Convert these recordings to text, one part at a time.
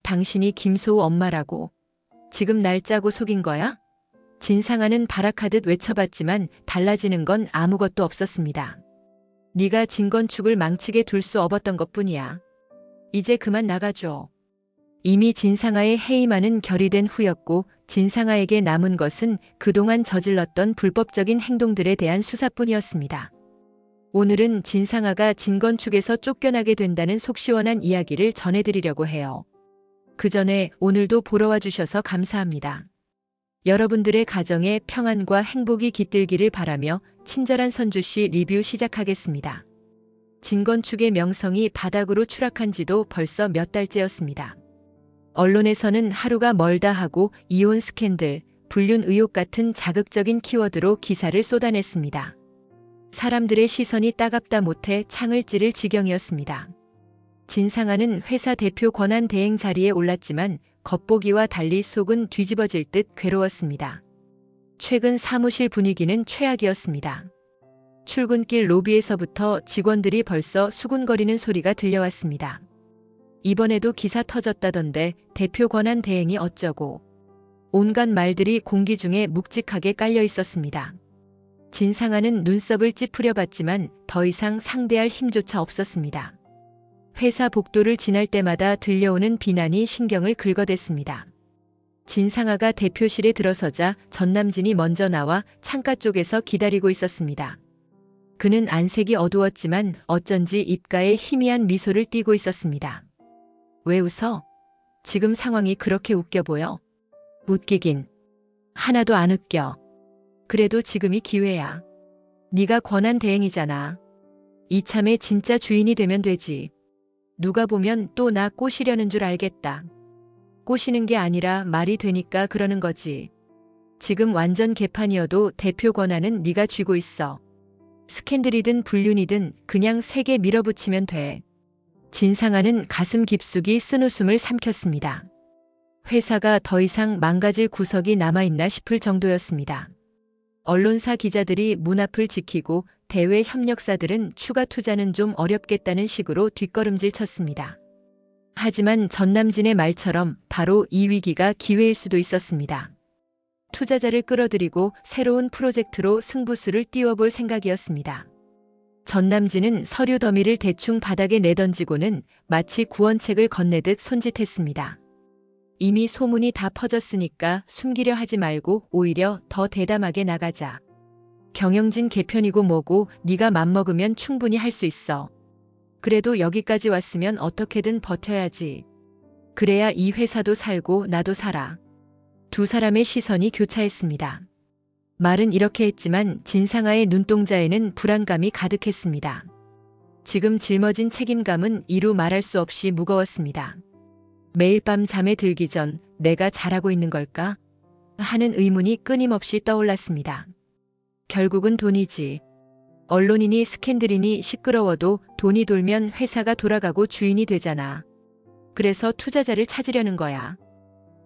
당신이 김소우 엄마라고. 지금 날 짜고 속인 거야? 진상아는 발악하듯 외쳐봤지만 달라지는 건 아무것도 없었습니다. 네가 진건축을 망치게 둘 수 없었던 것뿐이야. 이제 그만 나가줘. 이미 진상아의 해임안은 결의된 후였고 진상아에게 남은 것은 그동안 저질렀던 불법적인 행동들에 대한 수사뿐이었습니다. 오늘은 진상아가 진건축에서 쫓겨나게 된다는 속 시원한 이야기를 전해드리려고 해요. 그 전에 오늘도 보러 와주셔서 감사합니다. 여러분들의 가정에 평안과 행복이 깃들기를 바라며 친절한 선주씨 리뷰 시작하겠습니다. 진건축의 명성이 바닥으로 추락한 지도 벌써 몇 달째였습니다. 언론에서는 하루가 멀다 하고 이혼 스캔들, 불륜 의혹 같은 자극적인 키워드로 기사를 쏟아냈습니다. 사람들의 시선이 따갑다 못해 창을 찌를 지경이었습니다. 진상아는 회사 대표 권한 대행 자리에 올랐지만 겉보기와 달리 속은 뒤집어질 듯 괴로웠습니다. 최근 사무실 분위기는 최악이었습니다. 출근길 로비에서부터 직원들이 벌써 수군거리는 소리가 들려왔습니다. 이번에도 기사 터졌다던데 대표 권한 대행이 어쩌고. 온갖 말들이 공기 중에 묵직하게 깔려 있었습니다. 진상아는 눈썹을 찌푸려 봤지만 더 이상 상대할 힘조차 없었습니다. 회사 복도를 지날 때마다 들려오는 비난이 신경을 긁어댔습니다. 진상아가 대표실에 들어서자 전남진이 먼저 나와 창가 쪽에서 기다리고 있었습니다. 그는 안색이 어두웠지만 어쩐지 입가에 희미한 미소를 띠고 있었습니다. 왜 웃어? 지금 상황이 그렇게 웃겨 보여? 웃기긴. 하나도 안 웃겨. 그래도 지금이 기회야. 네가 권한 대행이잖아. 이참에 진짜 주인이 되면 되지. 누가 보면 또 나 꼬시려는 줄 알겠다. 꼬시는 게 아니라 말이 되니까 그러는 거지. 지금 완전 개판이어도 대표 권한은 네가 쥐고 있어. 스캔들이든 불륜이든 그냥 세게 밀어붙이면 돼. 진상아는 가슴 깊숙이 쓴웃음을 삼켰습니다. 회사가 더 이상 망가질 구석이 남아있나 싶을 정도였습니다. 언론사 기자들이 문 앞을 지키고 대외 협력사들은 추가 투자는 좀 어렵겠다는 식으로 뒷걸음질 쳤습니다. 하지만 전남진의 말처럼 바로 이 위기가 기회일 수도 있었습니다. 투자자를 끌어들이고 새로운 프로젝트로 승부수를 띄워볼 생각이었습니다. 전남진은 서류 더미를 대충 바닥에 내던지고는 마치 구원책을 건네듯 손짓했습니다. 이미 소문이 다 퍼졌으니까 숨기려 하지 말고 오히려 더 대담하게 나가자. 경영진 개편이고 뭐고 네가 맘먹으면 충분히 할 수 있어. 그래도 여기까지 왔으면 어떻게든 버텨야지. 그래야 이 회사도 살고 나도 살아. 두 사람의 시선이 교차했습니다. 말은 이렇게 했지만 진상아의 눈동자에는 불안감이 가득했습니다. 지금 짊어진 책임감은 이루 말할 수 없이 무거웠습니다. 매일 밤 잠에 들기 전 내가 잘하고 있는 걸까? 하는 의문이 끊임없이 떠올랐습니다. 결국은 돈이지. 언론이니 스캔들이니 시끄러워도 돈이 돌면 회사가 돌아가고 주인이 되잖아. 그래서 투자자를 찾으려는 거야.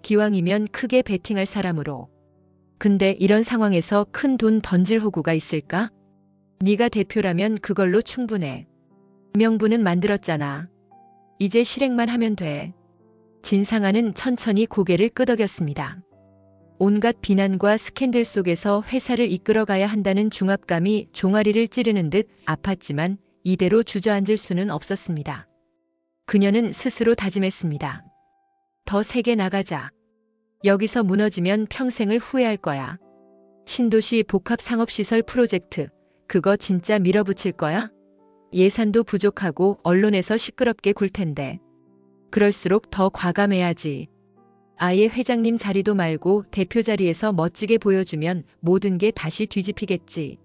기왕이면 크게 베팅할 사람으로. 근데 이런 상황에서 큰 돈 던질 호구가 있을까? 네가 대표라면 그걸로 충분해. 명분은 만들었잖아. 이제 실행만 하면 돼. 진상아는 천천히 고개를 끄덕였습니다. 온갖 비난과 스캔들 속에서 회사를 이끌어가야 한다는 중압감이 종아리를 찌르는 듯 아팠지만 이대로 주저앉을 수는 없었습니다. 그녀는 스스로 다짐했습니다. 더 세게 나가자. 여기서 무너지면 평생을 후회할 거야. 신도시 복합상업시설 프로젝트, 그거 진짜 밀어붙일 거야? 예산도 부족하고 언론에서 시끄럽게 굴 텐데. 그럴수록 더 과감해야지. 아예 회장님 자리도 말고 대표 자리에서 멋지게 보여주면 모든 게 다시 뒤집히겠지.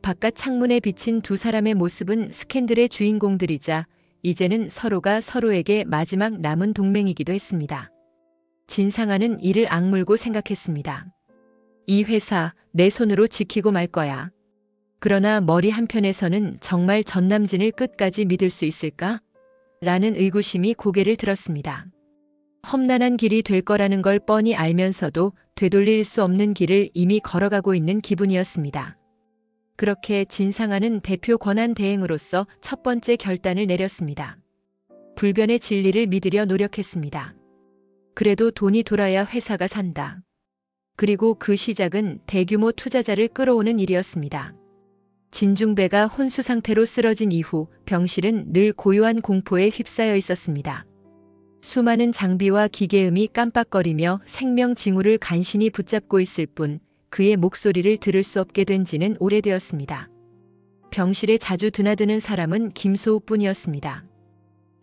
바깥 창문에 비친 두 사람의 모습은 스캔들의 주인공들이자 이제는 서로가 서로에게 마지막 남은 동맹이기도 했습니다. 진상아는 이를 악물고 생각했습니다. 이 회사 내 손으로 지키고 말 거야. 그러나 머리 한편에서는 정말 전남진을 끝까지 믿을 수 있을까? 라는 의구심이 고개를 들었습니다. 험난한 길이 될 거라는 걸 뻔히 알면서도 되돌릴 수 없는 길을 이미 걸어가고 있는 기분이었습니다. 그렇게 진상아는 대표 권한 대행으로서 첫 번째 결단을 내렸습니다. 불변의 진리를 믿으려 노력했습니다. 그래도 돈이 돌아야 회사가 산다. 그리고 그 시작은 대규모 투자자를 끌어오는 일이었습니다. 진중배가 혼수 상태로 쓰러진 이후 병실은 늘 고요한 공포에 휩싸여 있었습니다. 수많은 장비와 기계음이 깜빡거리며 생명 징후를 간신히 붙잡고 있을 뿐 그의 목소리를 들을 수 없게 된 지는 오래되었습니다. 병실에 자주 드나드는 사람은 김소우뿐이었습니다.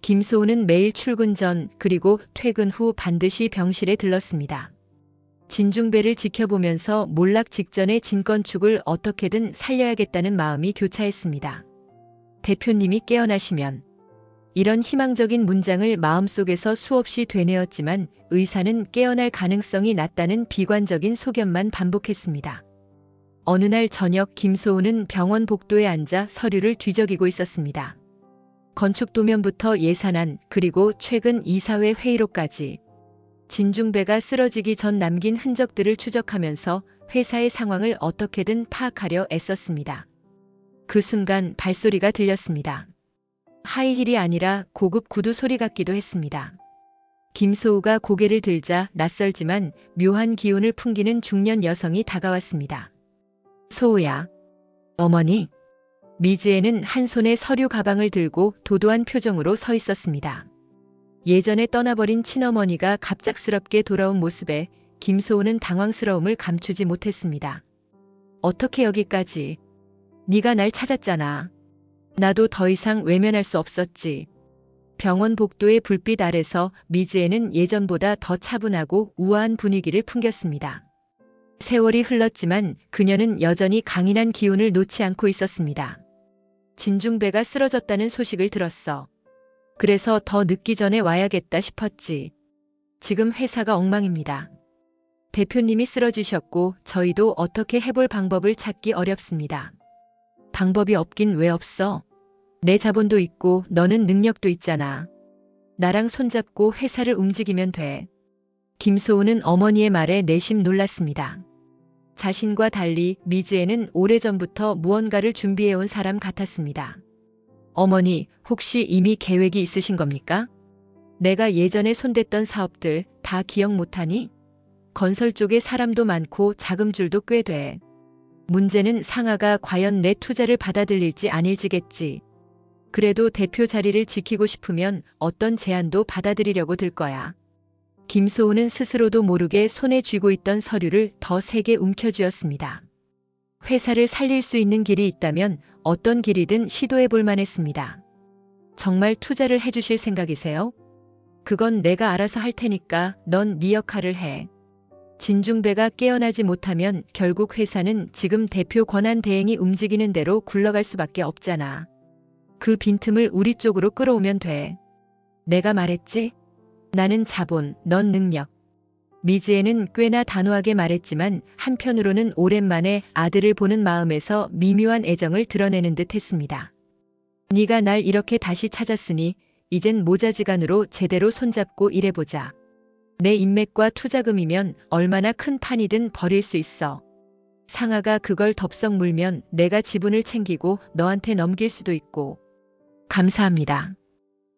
김소우는 매일 출근 전 그리고 퇴근 후 반드시 병실에 들렀습니다. 진중배를 지켜보면서 몰락 직전의 진건축을 어떻게든 살려야겠다는 마음이 교차했습니다. 대표님이 깨어나시면. 이런 희망적인 문장을 마음속에서 수없이 되뇌었지만 의사는 깨어날 가능성이 낮다는 비관적인 소견만 반복했습니다. 어느 날 저녁 김소우는 병원 복도에 앉아 서류를 뒤적이고 있었습니다. 건축 도면부터 예산안 그리고 최근 이사회 회의록까지 진중배가 쓰러지기 전 남긴 흔적들을 추적하면서 회사의 상황을 어떻게든 파악하려 애썼습니다. 그 순간 발소리가 들렸습니다. 하이힐이 아니라 고급 구두 소리 같기도 했습니다. 김소우가 고개를 들자 낯설지만 묘한 기운을 풍기는 중년 여성이 다가왔습니다. 소우야. 어머니. 미지혜는 한 손에 서류 가방을 들고 도도한 표정으로 서 있었습니다. 예전에 떠나버린 친어머니가 갑작스럽게 돌아온 모습에 김소우는 당황스러움을 감추지 못했습니다. 어떻게 여기까지? 네가 날 찾았잖아. 나도 더 이상 외면할 수 없었지. 병원 복도의 불빛 아래서 미지혜는 예전보다 더 차분하고 우아한 분위기를 풍겼습니다. 세월이 흘렀지만 그녀는 여전히 강인한 기운을 놓지 않고 있었습니다. 진중배가 쓰러졌다는 소식을 들었어. 그래서 더 늦기 전에 와야겠다 싶었지. 지금 회사가 엉망입니다. 대표님이 쓰러지셨고 저희도 어떻게 해볼 방법을 찾기 어렵습니다. 방법이 없긴 왜 없어? 내 자본도 있고 너는 능력도 있잖아. 나랑 손잡고 회사를 움직이면 돼. 김소우는 어머니의 말에 내심 놀랐습니다. 자신과 달리 미지혜는 오래전부터 무언가를 준비해온 사람 같았습니다. 어머니, 혹시 이미 계획이 있으신 겁니까? 내가 예전에 손댔던 사업들 다 기억 못하니? 건설 쪽에 사람도 많고 자금줄도 꽤 돼. 문제는 상하가 과연 내 투자를 받아들일지 아닐지겠지. 그래도 대표 자리를 지키고 싶으면 어떤 제안도 받아들이려고 들 거야. 김소우는 스스로도 모르게 손에 쥐고 있던 서류를 더 세게 움켜쥐었습니다. 회사를 살릴 수 있는 길이 있다면 어떤 길이든 시도해 볼 만했습니다. 정말 투자를 해주실 생각이세요? 그건 내가 알아서 할 테니까 넌 네 역할을 해. 진중배가 깨어나지 못하면 결국 회사는 지금 대표 권한 대행이 움직이는 대로 굴러갈 수밖에 없잖아. 그 빈틈을 우리 쪽으로 끌어오면 돼. 내가 말했지? 나는 자본, 넌 능력. 미지혜는 꽤나 단호하게 말했지만 한편으로는 오랜만에 아들을 보는 마음에서 미묘한 애정을 드러내는 듯 했습니다. 네가 날 이렇게 다시 찾았으니 이젠 모자지간으로 제대로 손잡고 일해보자. 내 인맥과 투자금이면 얼마나 큰 판이든 벌일 수 있어. 상하가 그걸 덥석 물면 내가 지분을 챙기고 너한테 넘길 수도 있고. 감사합니다.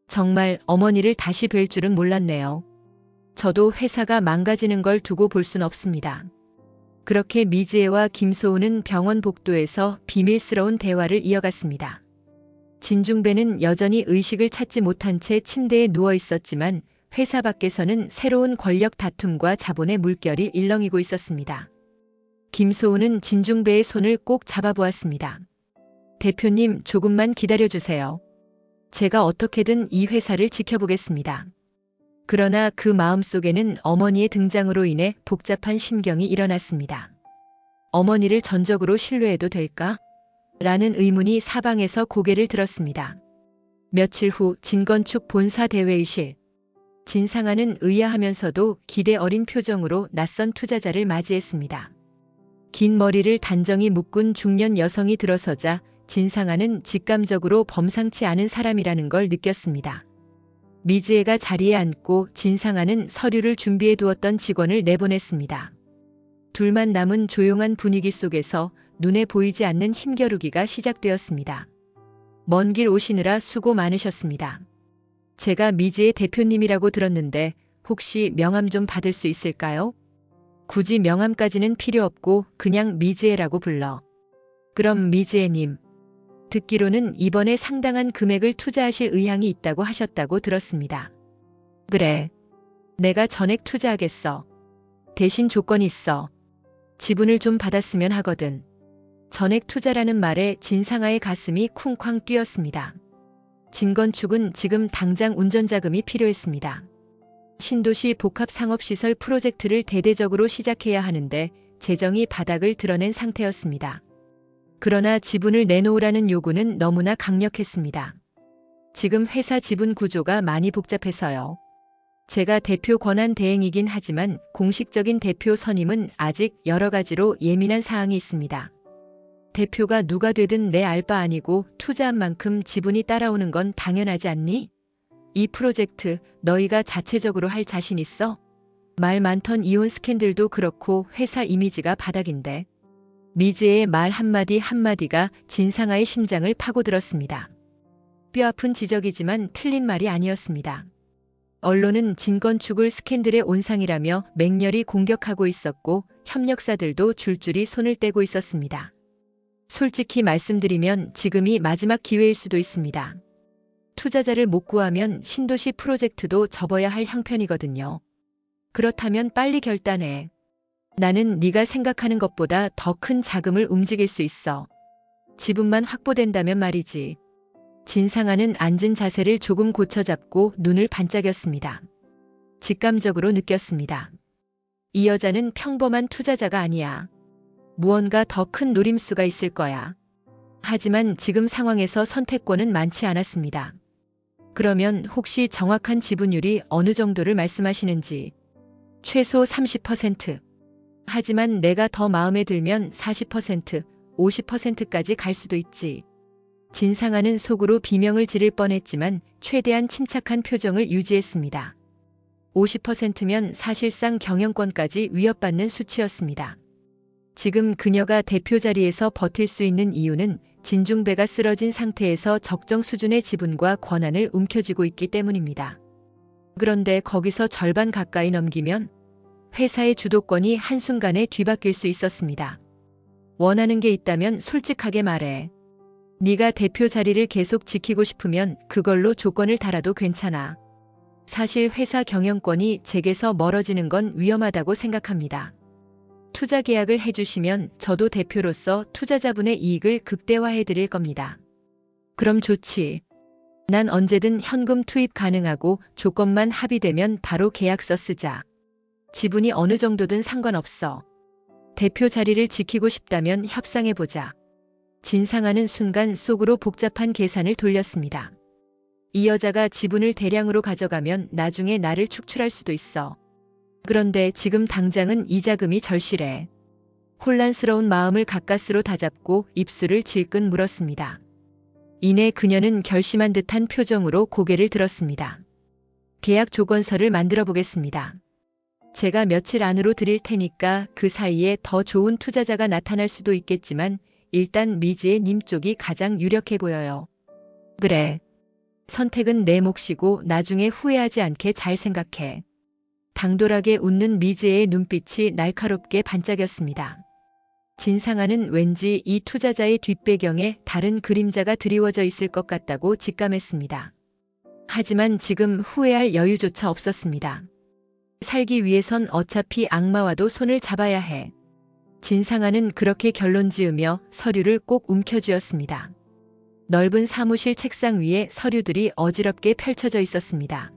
정말 어머니를 다시 뵐 줄은 몰랐네요. 저도 회사가 망가지는 걸 두고 볼 순 없습니다. 그렇게 미지혜와 김소우는 병원 복도에서 비밀스러운 대화를 이어갔습니다. 진중배는 여전히 의식을 찾지 못한 채 침대에 누워 있었지만 회사 밖에서는 새로운 권력 다툼과 자본의 물결이 일렁이고 있었습니다. 김소우는 진중배의 손을 꼭 잡아보았습니다. 대표님, 조금만 기다려주세요. 제가 어떻게든 이 회사를 지켜보겠습니다. 그러나 그 마음속에는 어머니의 등장으로 인해 복잡한 심경이 일어났습니다. 어머니를 전적으로 신뢰해도 될까? 라는 의문이 사방에서 고개를 들었습니다. 며칠 후 진건축 본사 대회의실. 진상아는 의아하면서도 기대 어린 표정으로 낯선 투자자를 맞이했습니다. 긴 머리를 단정히 묶은 중년 여성이 들어서자 진상아는 직감적으로 범상치 않은 사람이라는 걸 느꼈습니다. 미지혜가 자리에 앉고 진상아는 서류를 준비해 두었던 직원을 내보냈습니다. 둘만 남은 조용한 분위기 속에서 눈에 보이지 않는 힘겨루기가 시작되었습니다. 먼 길 오시느라 수고 많으셨습니다. 제가 미지혜 대표님이라고 들었는데 혹시 명함 좀 받을 수 있을까요? 굳이 명함까지는 필요 없고 그냥 미즈에라고 불러. 그럼 미즈에님. 듣기로는 이번에 상당한 금액을 투자하실 의향이 있다고 하셨다고 들었습니다. 그래. 내가 전액 투자하겠어. 대신 조건이 있어. 지분을 좀 받았으면 하거든. 전액 투자라는 말에 진상아의 가슴이 쿵쾅 뛰었습니다. 진건축은 지금 당장 운전자금이 필요했습니다. 신도시 복합상업시설 프로젝트를 대대적으로 시작해야 하는데 재정이 바닥을 드러낸 상태였습니다. 그러나 지분을 내놓으라는 요구는 너무나 강력했습니다. 지금 회사 지분 구조가 많이 복잡해서요. 제가 대표 권한 대행이긴 하지만 공식적인 대표 선임은 아직 여러 가지로 예민한 사항이 있습니다. 대표가 누가 되든 내 알 바 아니고 투자한 만큼 지분이 따라오는 건 당연하지 않니? 이 프로젝트 너희가 자체적으로 할 자신 있어? 말 많던 이혼 스캔들도 그렇고 회사 이미지가 바닥인데. 미즈의 말 한마디 한마디가 진상아의 심장을 파고들었습니다. 뼈아픈 지적이지만 틀린 말이 아니었습니다. 언론은 진건축을 스캔들의 온상이라며 맹렬히 공격하고 있었고 협력사들도 줄줄이 손을 떼고 있었습니다. 솔직히 말씀드리면 지금이 마지막 기회일 수도 있습니다. 투자자를 못 구하면 신도시 프로젝트도 접어야 할 형편이거든요. 그렇다면 빨리 결단해. 나는 네가 생각하는 것보다 더 큰 자금을 움직일 수 있어. 지분만 확보된다면 말이지. 진상아는 앉은 자세를 조금 고쳐잡고 눈을 반짝였습니다. 직감적으로 느꼈습니다. 이 여자는 평범한 투자자가 아니야. 무언가 더 큰 노림수가 있을 거야. 하지만 지금 상황에서 선택권은 많지 않았습니다. 그러면 혹시 정확한 지분율이 어느 정도를 말씀하시는지. 최소 30%. 하지만 내가 더 마음에 들면 40%, 50%까지 갈 수도 있지. 진상아는 속으로 비명을 지를 뻔했지만 최대한 침착한 표정을 유지했습니다. 50%면 사실상 경영권까지 위협받는 수치였습니다. 지금 그녀가 대표 자리에서 버틸 수 있는 이유는 진중배가 쓰러진 상태에서 적정 수준의 지분과 권한을 움켜쥐고 있기 때문입니다. 그런데 거기서 절반 가까이 넘기면 회사의 주도권이 한순간에 뒤바뀔 수 있었습니다. 원하는 게 있다면 솔직하게 말해. 네가 대표 자리를 계속 지키고 싶으면 그걸로 조건을 달아도 괜찮아. 사실 회사 경영권이 제게서 멀어지는 건 위험하다고 생각합니다. 투자 계약을 해주시면 저도 대표로서 투자자분의 이익을 극대화해 드릴 겁니다. 그럼 좋지. 난 언제든 현금 투입 가능하고 조건만 합의되면 바로 계약서 쓰자. 지분이 어느 정도든 상관없어. 대표 자리를 지키고 싶다면 협상해보자. 진상아는 순간 속으로 복잡한 계산을 돌렸습니다. 이 여자가 지분을 대량으로 가져가면 나중에 나를 축출할 수도 있어. 그런데 지금 당장은 이 자금이 절실해. 혼란스러운 마음을 가까스로 다잡고 입술을 질끈 물었습니다. 이내 그녀는 결심한 듯한 표정으로 고개를 들었습니다. 계약 조건서를 만들어 보겠습니다. 제가 며칠 안으로 드릴 테니까 그 사이에 더 좋은 투자자가 나타날 수도 있겠지만 일단 미즈의 님 쪽이 가장 유력해 보여요. 그래. 선택은 내 몫이고 나중에 후회하지 않게 잘 생각해. 당돌하게 웃는 미즈의 눈빛이 날카롭게 반짝였습니다. 진상아는 왠지 이 투자자의 뒷배경에 다른 그림자가 드리워져 있을 것 같다고 직감했습니다. 하지만 지금 후회할 여유조차 없었습니다. 살기 위해선 어차피 악마와도 손을 잡아야 해. 진상아는 그렇게 결론지으며 서류를 꼭 움켜쥐었습니다. 넓은 사무실 책상 위에 서류들이 어지럽게 펼쳐져 있었습니다.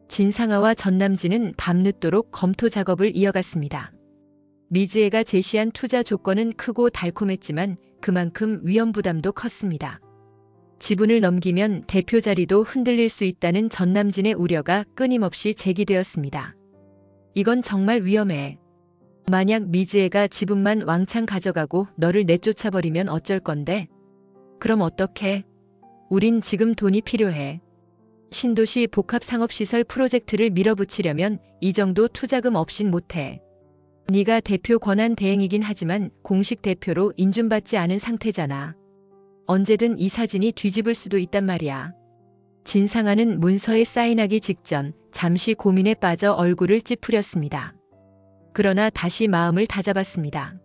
진상아와 전남진은 밤늦도록 검토 작업을 이어갔습니다. 미즈에가 제시한 투자 조건은 크고 달콤했지만 그만큼 위험 부담도 컸습니다. 지분을 넘기면 대표 자리도 흔들릴 수 있다는 전남진의 우려가 끊임없이 제기되었습니다. 이건 정말 위험해. 만약 미즈에가 지분만 왕창 가져가고 너를 내쫓아버리면 어쩔 건데? 그럼 어떡해? 우린 지금 돈이 필요해. 신도시 복합상업시설 프로젝트를 밀어붙이려면 이 정도 투자금 없인 못해. 네가 대표 권한 대행이긴 하지만 공식 대표로 인준받지 않은 상태잖아. 언제든 이 사진이 뒤집을 수도 있단 말이야. 진상아는 문서에 사인하기 직전 잠시 고민에 빠져 얼굴을 찌푸렸습니다. 그러나 다시 마음을 다잡았습니다.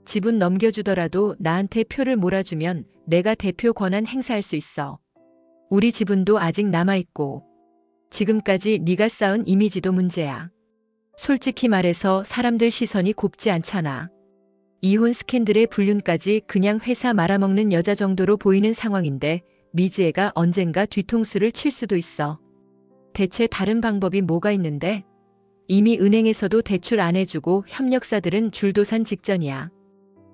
지분 넘겨주더라도 나한테 표를 몰아주면 내가 대표 권한 행사할 수 있어. 우리 지분도 아직 남아있고 지금까지 네가 쌓은 이미지도 문제야. 솔직히 말해서 사람들 시선이 곱지 않잖아. 이혼 스캔들의 불륜까지 그냥 회사 말아먹는 여자 정도로 보이는 상황인데 미지애가 언젠가 뒤통수를 칠 수도 있어. 대체 다른 방법이 뭐가 있는데? 이미 은행에서도 대출 안 해주고 협력사들은 줄도산 직전이야.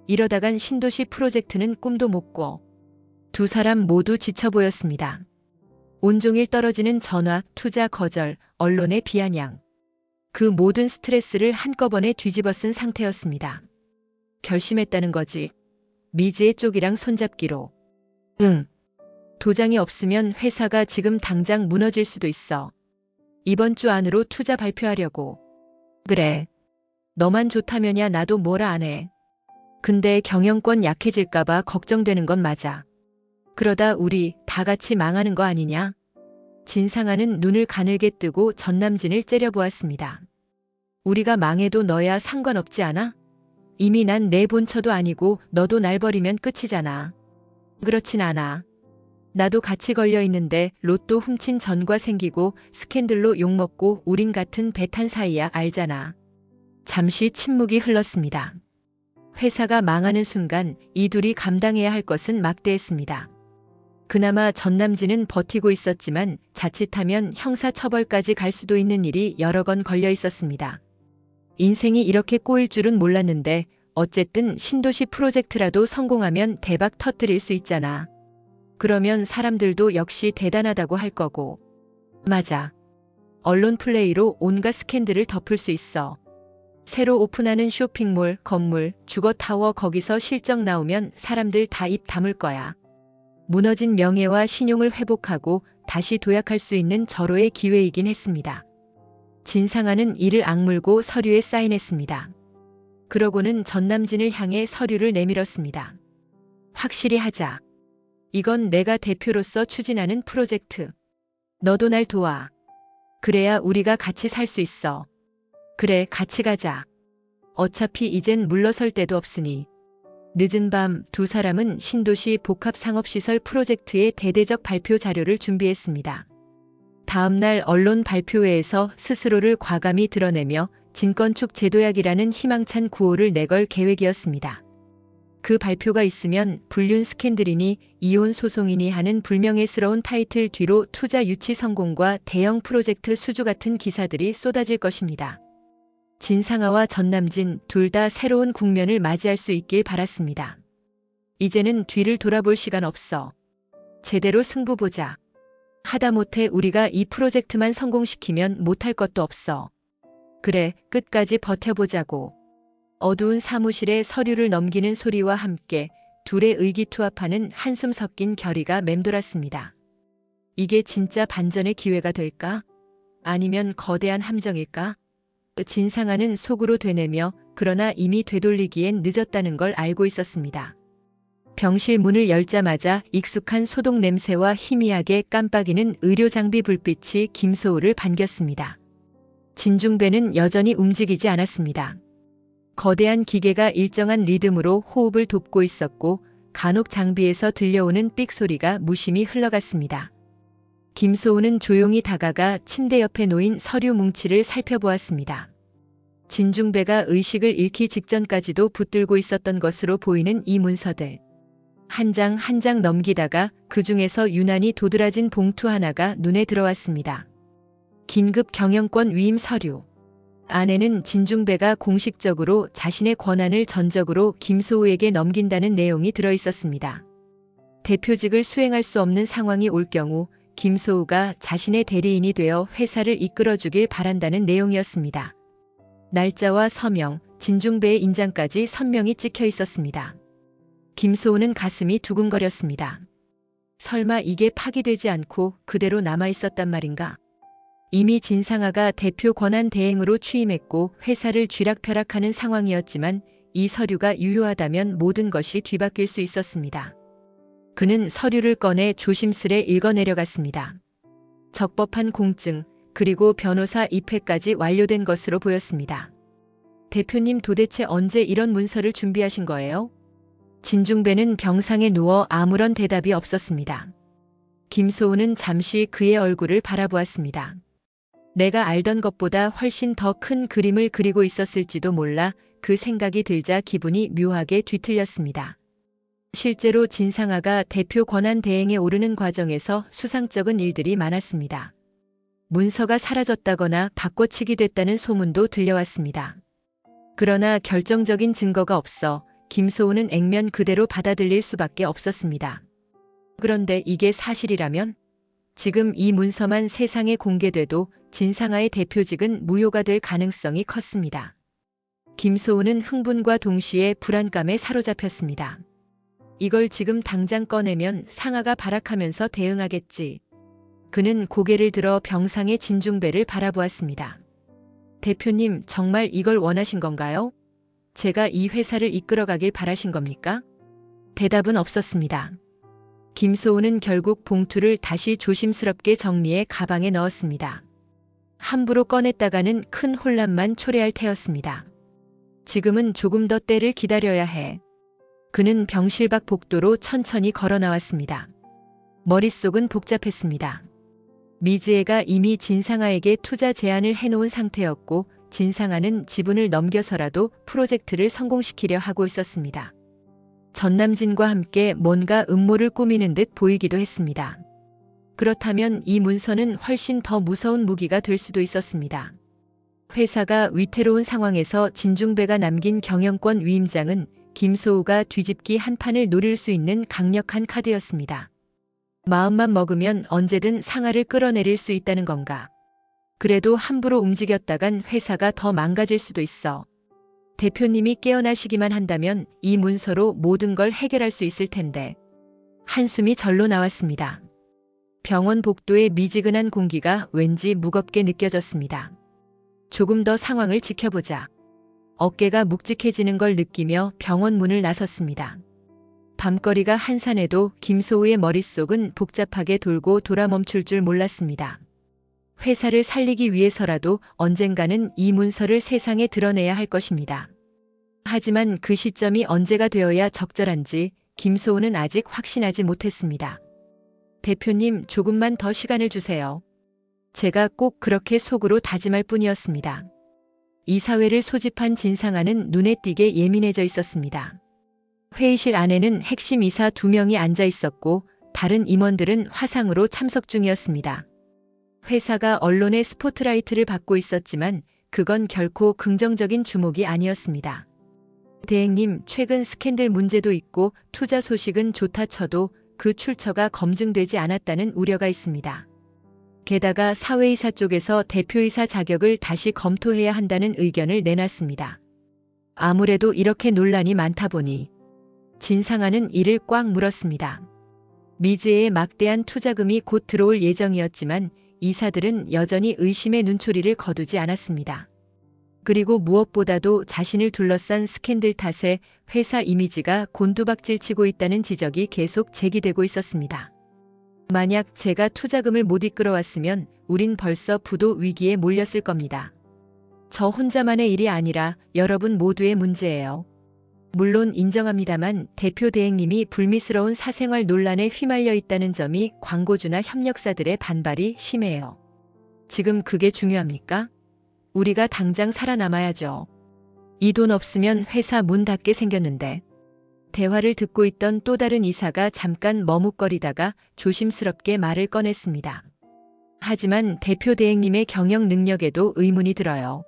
이러다간 신도시 프로젝트는 꿈도 못 꿔. 두 사람 모두 지쳐 보였습니다. 온종일 떨어지는 전화, 투자 거절, 언론의 비아냥. 그 모든 스트레스를 한꺼번에 뒤집어 쓴 상태였습니다. 결심했다는 거지. 미지의 쪽이랑 손잡기로. 응. 도장이 없으면 회사가 지금 당장 무너질 수도 있어. 이번 주 안으로 투자 발표하려고. 그래. 너만 좋다면야 나도 뭐라 안 해. 근데 경영권 약해질까봐 걱정되는 건 맞아. 그러다 우리 다 같이 망하는 거 아니냐? 진상아는 눈을 가늘게 뜨고 전남진을 째려보았습니다. 우리가 망해도 너야 상관없지 않아? 이미 난 내 본처도 아니고 너도 날 버리면 끝이잖아. 그렇진 않아. 나도 같이 걸려 있는데 로또 훔친 전과 생기고 스캔들로 욕먹고 우린 같은 배 탄 사이야 알잖아. 잠시 침묵이 흘렀습니다. 회사가 망하는 순간 이 둘이 감당해야 할 것은 막대했습니다. 그나마 전남진은 버티고 있었지만 자칫하면 형사처벌까지 갈 수도 있는 일이 여러 건 걸려 있었습니다. 인생이 이렇게 꼬일 줄은 몰랐는데 어쨌든 신도시 프로젝트라도 성공하면 대박 터뜨릴 수 있잖아. 그러면 사람들도 역시 대단하다고 할 거고. 맞아. 언론 플레이로 온갖 스캔들을 덮을 수 있어. 새로 오픈하는 쇼핑몰, 건물, 주거타워 거기서 실적 나오면 사람들 다 입 다물 거야. 무너진 명예와 신용을 회복하고 다시 도약할 수 있는 절호의 기회이긴 했습니다. 진상아는 이를 악물고 서류에 사인했습니다. 그러고는 전남진을 향해 서류를 내밀었습니다. 확실히 하자. 이건 내가 대표로서 추진하는 프로젝트. 너도 날 도와. 그래야 우리가 같이 살 수 있어. 그래, 같이 가자. 어차피 이젠 물러설 데도 없으니. 늦은 밤 두 사람은 신도시 복합상업시설 프로젝트의 대대적 발표 자료를 준비했습니다. 다음 날 언론 발표회에서 스스로를 과감히 드러내며 진건축 제도약이라는 희망찬 구호를 내걸 계획이었습니다. 그 발표가 있으면 불륜 스캔들이니 이혼 소송이니 하는 불명예스러운 타이틀 뒤로 투자 유치 성공과 대형 프로젝트 수주 같은 기사들이 쏟아질 것입니다. 진상아와 전남진 둘 다 새로운 국면을 맞이할 수 있길 바랐습니다. 이제는 뒤를 돌아볼 시간 없어. 제대로 승부 보자. 하다못해 우리가 이 프로젝트만 성공시키면 못할 것도 없어. 그래, 끝까지 버텨보자고. 어두운 사무실에 서류를 넘기는 소리와 함께 둘의 의기투합하는 한숨 섞인 결의가 맴돌았습니다. 이게 진짜 반전의 기회가 될까? 아니면 거대한 함정일까? 진상아는 속으로 되뇌며 그러나 이미 되돌리기엔 늦었다는 걸 알고 있었습니다. 병실 문을 열자마자 익숙한 소독 냄새와 희미하게 깜빡이는 의료장비 불빛이 김소우를 반겼습니다. 진중배는 여전히 움직이지 않았습니다. 거대한 기계가 일정한 리듬으로 호흡을 돕고 있었고 간혹 장비에서 들려오는 삑 소리가 무심히 흘러갔습니다. 김소우는 조용히 다가가 침대 옆에 놓인 서류 뭉치를 살펴보았습니다. 진중배가 의식을 잃기 직전까지도 붙들고 있었던 것으로 보이는 이 문서들. 한 장 한 장 넘기다가 그 중에서 유난히 도드라진 봉투 하나가 눈에 들어왔습니다. 긴급 경영권 위임 서류. 안에는 진중배가 공식적으로 자신의 권한을 전적으로 김소우에게 넘긴다는 내용이 들어있었습니다. 대표직을 수행할 수 없는 상황이 올 경우 김소우가 자신의 대리인이 되어 회사를 이끌어주길 바란다는 내용이었습니다. 날짜와 서명, 진중배의 인장까지 선명히 찍혀 있었습니다. 김소우는 가슴이 두근거렸습니다. 설마 이게 파기되지 않고 그대로 남아있었단 말인가? 이미 진상아가 대표 권한 대행으로 취임했고 회사를 쥐락펴락하는 상황이었지만 이 서류가 유효하다면 모든 것이 뒤바뀔 수 있었습니다. 그는 서류를 꺼내 조심스레 읽어내려갔습니다. 적법한 공증, 그리고 변호사 입회까지 완료된 것으로 보였습니다. 대표님 도대체 언제 이런 문서를 준비하신 거예요? 진중배는 병상에 누워 아무런 대답이 없었습니다. 김소우는 잠시 그의 얼굴을 바라보았습니다. 내가 알던 것보다 훨씬 더 큰 그림을 그리고 있었을지도 몰라 그 생각이 들자 기분이 묘하게 뒤틀렸습니다. 실제로 진상아가 대표 권한 대행에 오르는 과정에서 수상쩍은 일들이 많았습니다. 문서가 사라졌다거나 바꿔치기 됐다는 소문도 들려왔습니다. 그러나 결정적인 증거가 없어 김소우는 액면 그대로 받아들일 수밖에 없었습니다. 그런데 이게 사실이라면 지금 이 문서만 세상에 공개돼도 진상아의 대표직은 무효가 될 가능성이 컸습니다. 김소우는 흥분과 동시에 불안감에 사로잡혔습니다. 이걸 지금 당장 꺼내면 상아가 발악하면서 대응하겠지. 그는 고개를 들어 병상의 진중배를 바라보았습니다. 대표님, 정말 이걸 원하신 건가요? 제가 이 회사를 이끌어가길 바라신 겁니까? 대답은 없었습니다. 김소우는 결국 봉투를 다시 조심스럽게 정리해 가방에 넣었습니다. 함부로 꺼냈다가는 큰 혼란만 초래할 테였습니다. 지금은 조금 더 때를 기다려야 해. 그는 병실 밖 복도로 천천히 걸어 나왔습니다. 머릿속은 복잡했습니다. 미즈에가 이미 진상아에게 투자 제안을 해놓은 상태였고 진상아는 지분을 넘겨서라도 프로젝트를 성공시키려 하고 있었습니다. 전남진과 함께 뭔가 음모를 꾸미는 듯 보이기도 했습니다. 그렇다면 이 문서는 훨씬 더 무서운 무기가 될 수도 있었습니다. 회사가 위태로운 상황에서 진중배가 남긴 경영권 위임장은 김소우가 뒤집기 한 판을 노릴 수 있는 강력한 카드였습니다. 마음만 먹으면 언제든 상아를 끌어내릴 수 있다는 건가. 그래도 함부로 움직였다간 회사가 더 망가질 수도 있어. 대표님이 깨어나시기만 한다면 이 문서로 모든 걸 해결할 수 있을 텐데. 한숨이 절로 나왔습니다. 병원 복도의 미지근한 공기가 왠지 무겁게 느껴졌습니다. 조금 더 상황을 지켜보자. 어깨가 묵직해지는 걸 느끼며 병원 문을 나섰습니다. 밤거리가 한산해도 김소우의 머릿속은 복잡하게 돌고 돌아 멈출 줄 몰랐습니다. 회사를 살리기 위해서라도 언젠가는 이 문서를 세상에 드러내야 할 것입니다. 하지만 그 시점이 언제가 되어야 적절한지 김소우는 아직 확신하지 못했습니다. 대표님, 조금만 더 시간을 주세요. 제가 꼭 그렇게 속으로 다짐할 뿐이었습니다. 이사회를 소집한 진상아는 눈에 띄게 예민해져 있었습니다. 회의실 안에는 핵심 이사 2명이 앉아 있었고 다른 임원들은 화상으로 참석 중이었습니다. 회사가 언론의 스포트라이트를 받고 있었지만 그건 결코 긍정적인 주목이 아니었습니다. 대행님, 최근 스캔들 문제도 있고 투자 소식은 좋다 쳐도 그 출처가 검증되지 않았다는 우려가 있습니다. 게다가 사회이사 쪽에서 대표이사 자격을 다시 검토해야 한다는 의견을 내놨습니다. 아무래도 이렇게 논란이 많다 보니 진상아는 이를 꽉 물었습니다. 미즈의 막대한 투자금이 곧 들어올 예정이었지만 이사들은 여전히 의심의 눈초리를 거두지 않았습니다. 그리고 무엇보다도 자신을 둘러싼 스캔들 탓에 회사 이미지가 곤두박질치고 있다는 지적이 계속 제기되고 있었습니다. 만약 제가 투자금을 못 이끌어왔으면 우린 벌써 부도 위기에 몰렸을 겁니다. 저 혼자만의 일이 아니라 여러분 모두의 문제예요. 물론 인정합니다만 대표 대행님이 불미스러운 사생활 논란에 휘말려 있다는 점이 광고주나 협력사들의 반발이 심해요. 지금 그게 중요합니까? 우리가 당장 살아남아야죠. 이 돈 없으면 회사 문 닫게 생겼는데. 대화를 듣고 있던 또 다른 이사가 잠깐 머뭇거리다가 조심스럽게 말을 꺼냈습니다. 하지만 대표 대행님의 경영 능력에도 의문이 들어요.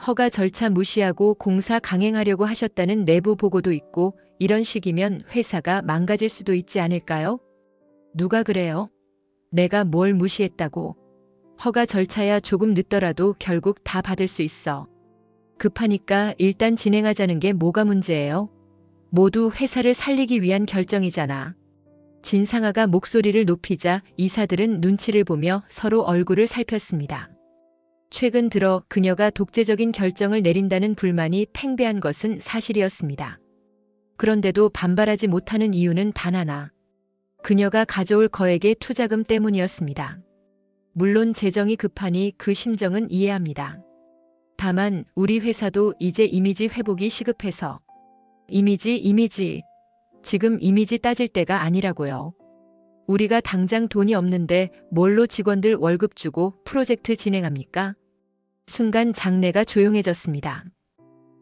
허가 절차 무시하고 공사 강행하려고 하셨다는 내부 보고도 있고 이런 식이면 회사가 망가질 수도 있지 않을까요? 누가 그래요? 내가 뭘 무시했다고. 허가 절차야 조금 늦더라도 결국 다 받을 수 있어. 급하니까 일단 진행하자는 게 뭐가 문제예요? 모두 회사를 살리기 위한 결정이잖아. 진상아가 목소리를 높이자 이사들은 눈치를 보며 서로 얼굴을 살폈습니다. 최근 들어 그녀가 독재적인 결정을 내린다는 불만이 팽배한 것은 사실이었습니다. 그런데도 반발하지 못하는 이유는 단 하나. 그녀가 가져올 거액의 투자금 때문이었습니다. 물론 재정이 급하니 그 심정은 이해합니다. 다만 우리 회사도 이제 이미지 회복이 시급해서. 이미지. 지금 이미지 따질 때가 아니라고요. 우리가 당장 돈이 없는데 뭘로 직원들 월급 주고 프로젝트 진행합니까? 순간 장내가 조용해졌습니다.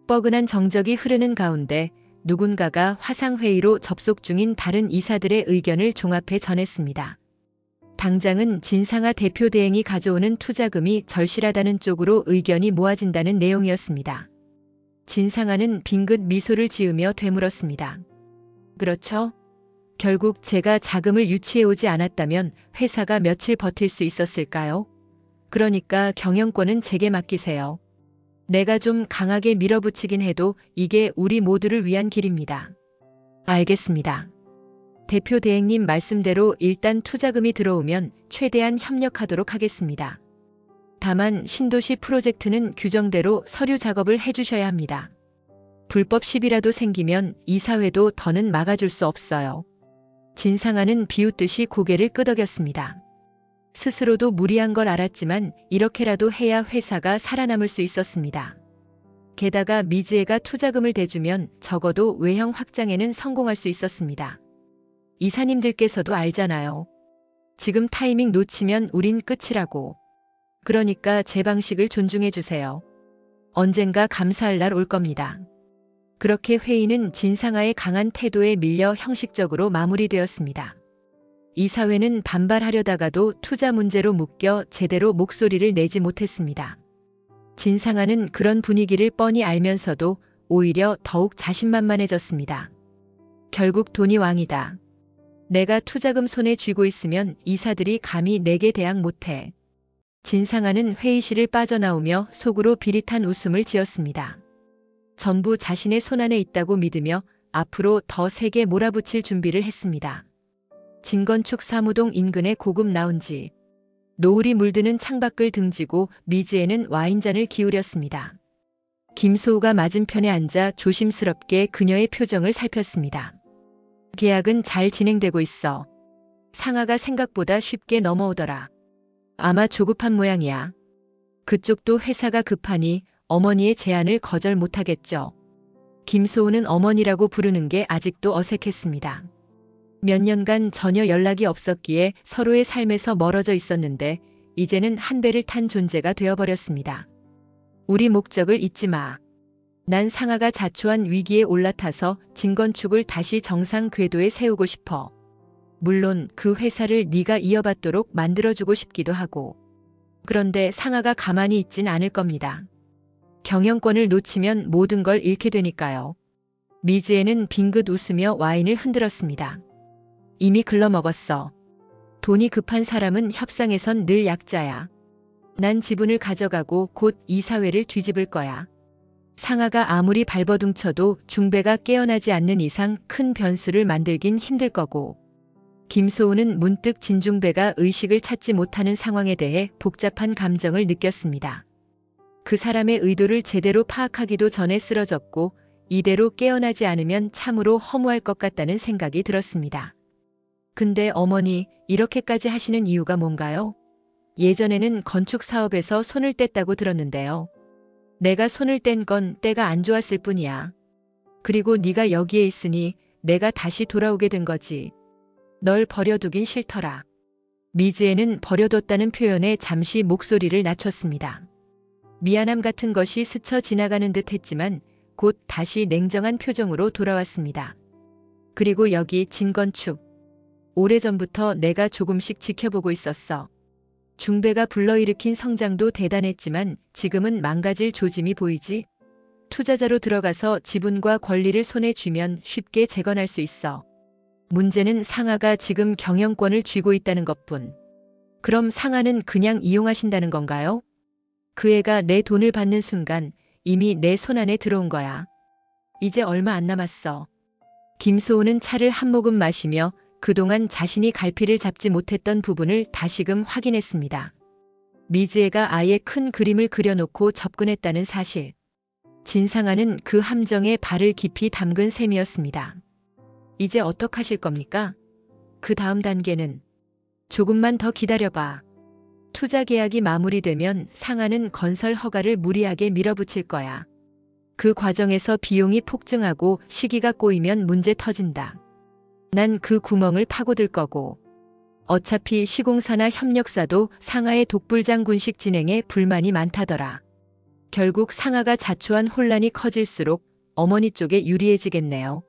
뻐근한 정적이 흐르는 가운데 누군가가 화상회의로 접속 중인 다른 이사들의 의견을 종합해 전했습니다. 당장은 진상아 대표 대행이 가져오는 투자금이 절실하다는 쪽으로 의견이 모아진다는 내용이었습니다. 진상아는 빙긋 미소를 지으며 되물었습니다. 그렇죠? 결국 제가 자금을 유치해 오지 않았다면 회사가 며칠 버틸 수 있었을까요? 그러니까 경영권은 제게 맡기세요. 내가 좀 강하게 밀어붙이긴 해도 이게 우리 모두를 위한 길입니다. 알겠습니다. 대표 대행님 말씀대로 일단 투자금이 들어오면 최대한 협력하도록 하겠습니다. 다만 신도시 프로젝트는 규정대로 서류 작업을 해주셔야 합니다. 불법 시비라도 생기면 이사회도 더는 막아줄 수 없어요. 진상아는 비웃듯이 고개를 끄덕였습니다. 스스로도 무리한 걸 알았지만 이렇게라도 해야 회사가 살아남을 수 있었습니다. 게다가 미즈에가 투자금을 대주면 적어도 외형 확장에는 성공할 수 있었습니다. 이사님들께서도 알잖아요. 지금 타이밍 놓치면 우린 끝이라고. 그러니까 제 방식을 존중해 주세요. 언젠가 감사할 날 올 겁니다. 그렇게 회의는 진상아의 강한 태도에 밀려 형식적으로 마무리되었습니다. 이사회는 반발하려다가도 투자 문제로 묶여 제대로 목소리를 내지 못했습니다. 진상아는 그런 분위기를 뻔히 알면서도 오히려 더욱 자신만만해졌습니다. 결국 돈이 왕이다. 내가 투자금 손에 쥐고 있으면 이사들이 감히 내게 대항 못해. 진상아는 회의실을 빠져나오며 속으로 비릿한 웃음을 지었습니다. 전부 자신의 손안에 있다고 믿으며 앞으로 더 세게 몰아붙일 준비를 했습니다. 진건축 사무동 인근의 고급 라운지. 노을이 물드는 창밖을 등지고 미즈에는 와인잔을 기울였습니다. 김소우가 맞은편에 앉아 조심스럽게 그녀의 표정을 살폈습니다. 계약은 잘 진행되고 있어. 상아가 생각보다 쉽게 넘어오더라. 아마 조급한 모양이야. 그쪽도 회사가 급하니 어머니의 제안을 거절 못하겠죠. 김소우는 어머니라고 부르는 게 아직도 어색했습니다. 몇 년간 전혀 연락이 없었기에 서로의 삶에서 멀어져 있었는데 이제는 한 배를 탄 존재가 되어버렸습니다. 우리 목적을 잊지 마. 난 상아가 자초한 위기에 올라타서 진건축을 다시 정상 궤도에 세우고 싶어. 물론 그 회사를 네가 이어받도록 만들어주고 싶기도 하고. 그런데 상아가 가만히 있진 않을 겁니다. 경영권을 놓치면 모든 걸 잃게 되니까요. 미즈에는 빙긋 웃으며 와인을 흔들었습니다. 이미 글러먹었어. 돈이 급한 사람은 협상에선 늘 약자야. 난 지분을 가져가고 곧 이사회를 뒤집을 거야. 상아가 아무리 발버둥쳐도 중배가 깨어나지 않는 이상 큰 변수를 만들긴 힘들 거고. 김소우는 문득 진중배가 의식을 찾지 못하는 상황에 대해 복잡한 감정을 느꼈습니다. 그 사람의 의도를 제대로 파악하기도 전에 쓰러졌고 이대로 깨어나지 않으면 참으로 허무할 것 같다는 생각이 들었습니다. 근데 어머니, 이렇게까지 하시는 이유가 뭔가요? 예전에는 건축 사업에서 손을 뗐다고 들었는데요. 내가 손을 뗀 건 때가 안 좋았을 뿐이야. 그리고 네가 여기에 있으니 내가 다시 돌아오게 된 거지. 널 버려두긴 싫더라. 미즈에는 버려뒀다는 표현에 잠시 목소리를 낮췄습니다. 미안함 같은 것이 스쳐 지나가는 듯 했지만 곧 다시 냉정한 표정으로 돌아왔습니다. 그리고 여기 진건축. 오래전부터 내가 조금씩 지켜보고 있었어. 중배가 불러일으킨 성장도 대단했지만 지금은 망가질 조짐이 보이지? 투자자로 들어가서 지분과 권리를 손에 쥐면 쉽게 재건할 수 있어. 문제는 상아가 지금 경영권을 쥐고 있다는 것뿐. 그럼 상아는 그냥 이용하신다는 건가요? 그 애가 내 돈을 받는 순간 이미 내 손안에 들어온 거야. 이제 얼마 안 남았어. 김소우는 차를 한 모금 마시며 그동안 자신이 갈피를 잡지 못했던 부분을 다시금 확인했습니다. 미즈에가 아예 큰 그림을 그려놓고 접근했다는 사실. 진상아는 그 함정에 발을 깊이 담근 셈이었습니다. 이제 어떡하실 겁니까? 그 다음 단계는 조금만 더 기다려봐. 투자 계약이 마무리되면 상하는 건설 허가를 무리하게 밀어붙일 거야. 그 과정에서 비용이 폭증하고 시기가 꼬이면 문제 터진다. 난 그 구멍을 파고들 거고. 어차피 시공사나 협력사도 상하의 독불장군식 진행에 불만이 많다더라. 결국 상하가 자초한 혼란이 커질수록 어머니 쪽에 유리해지겠네요.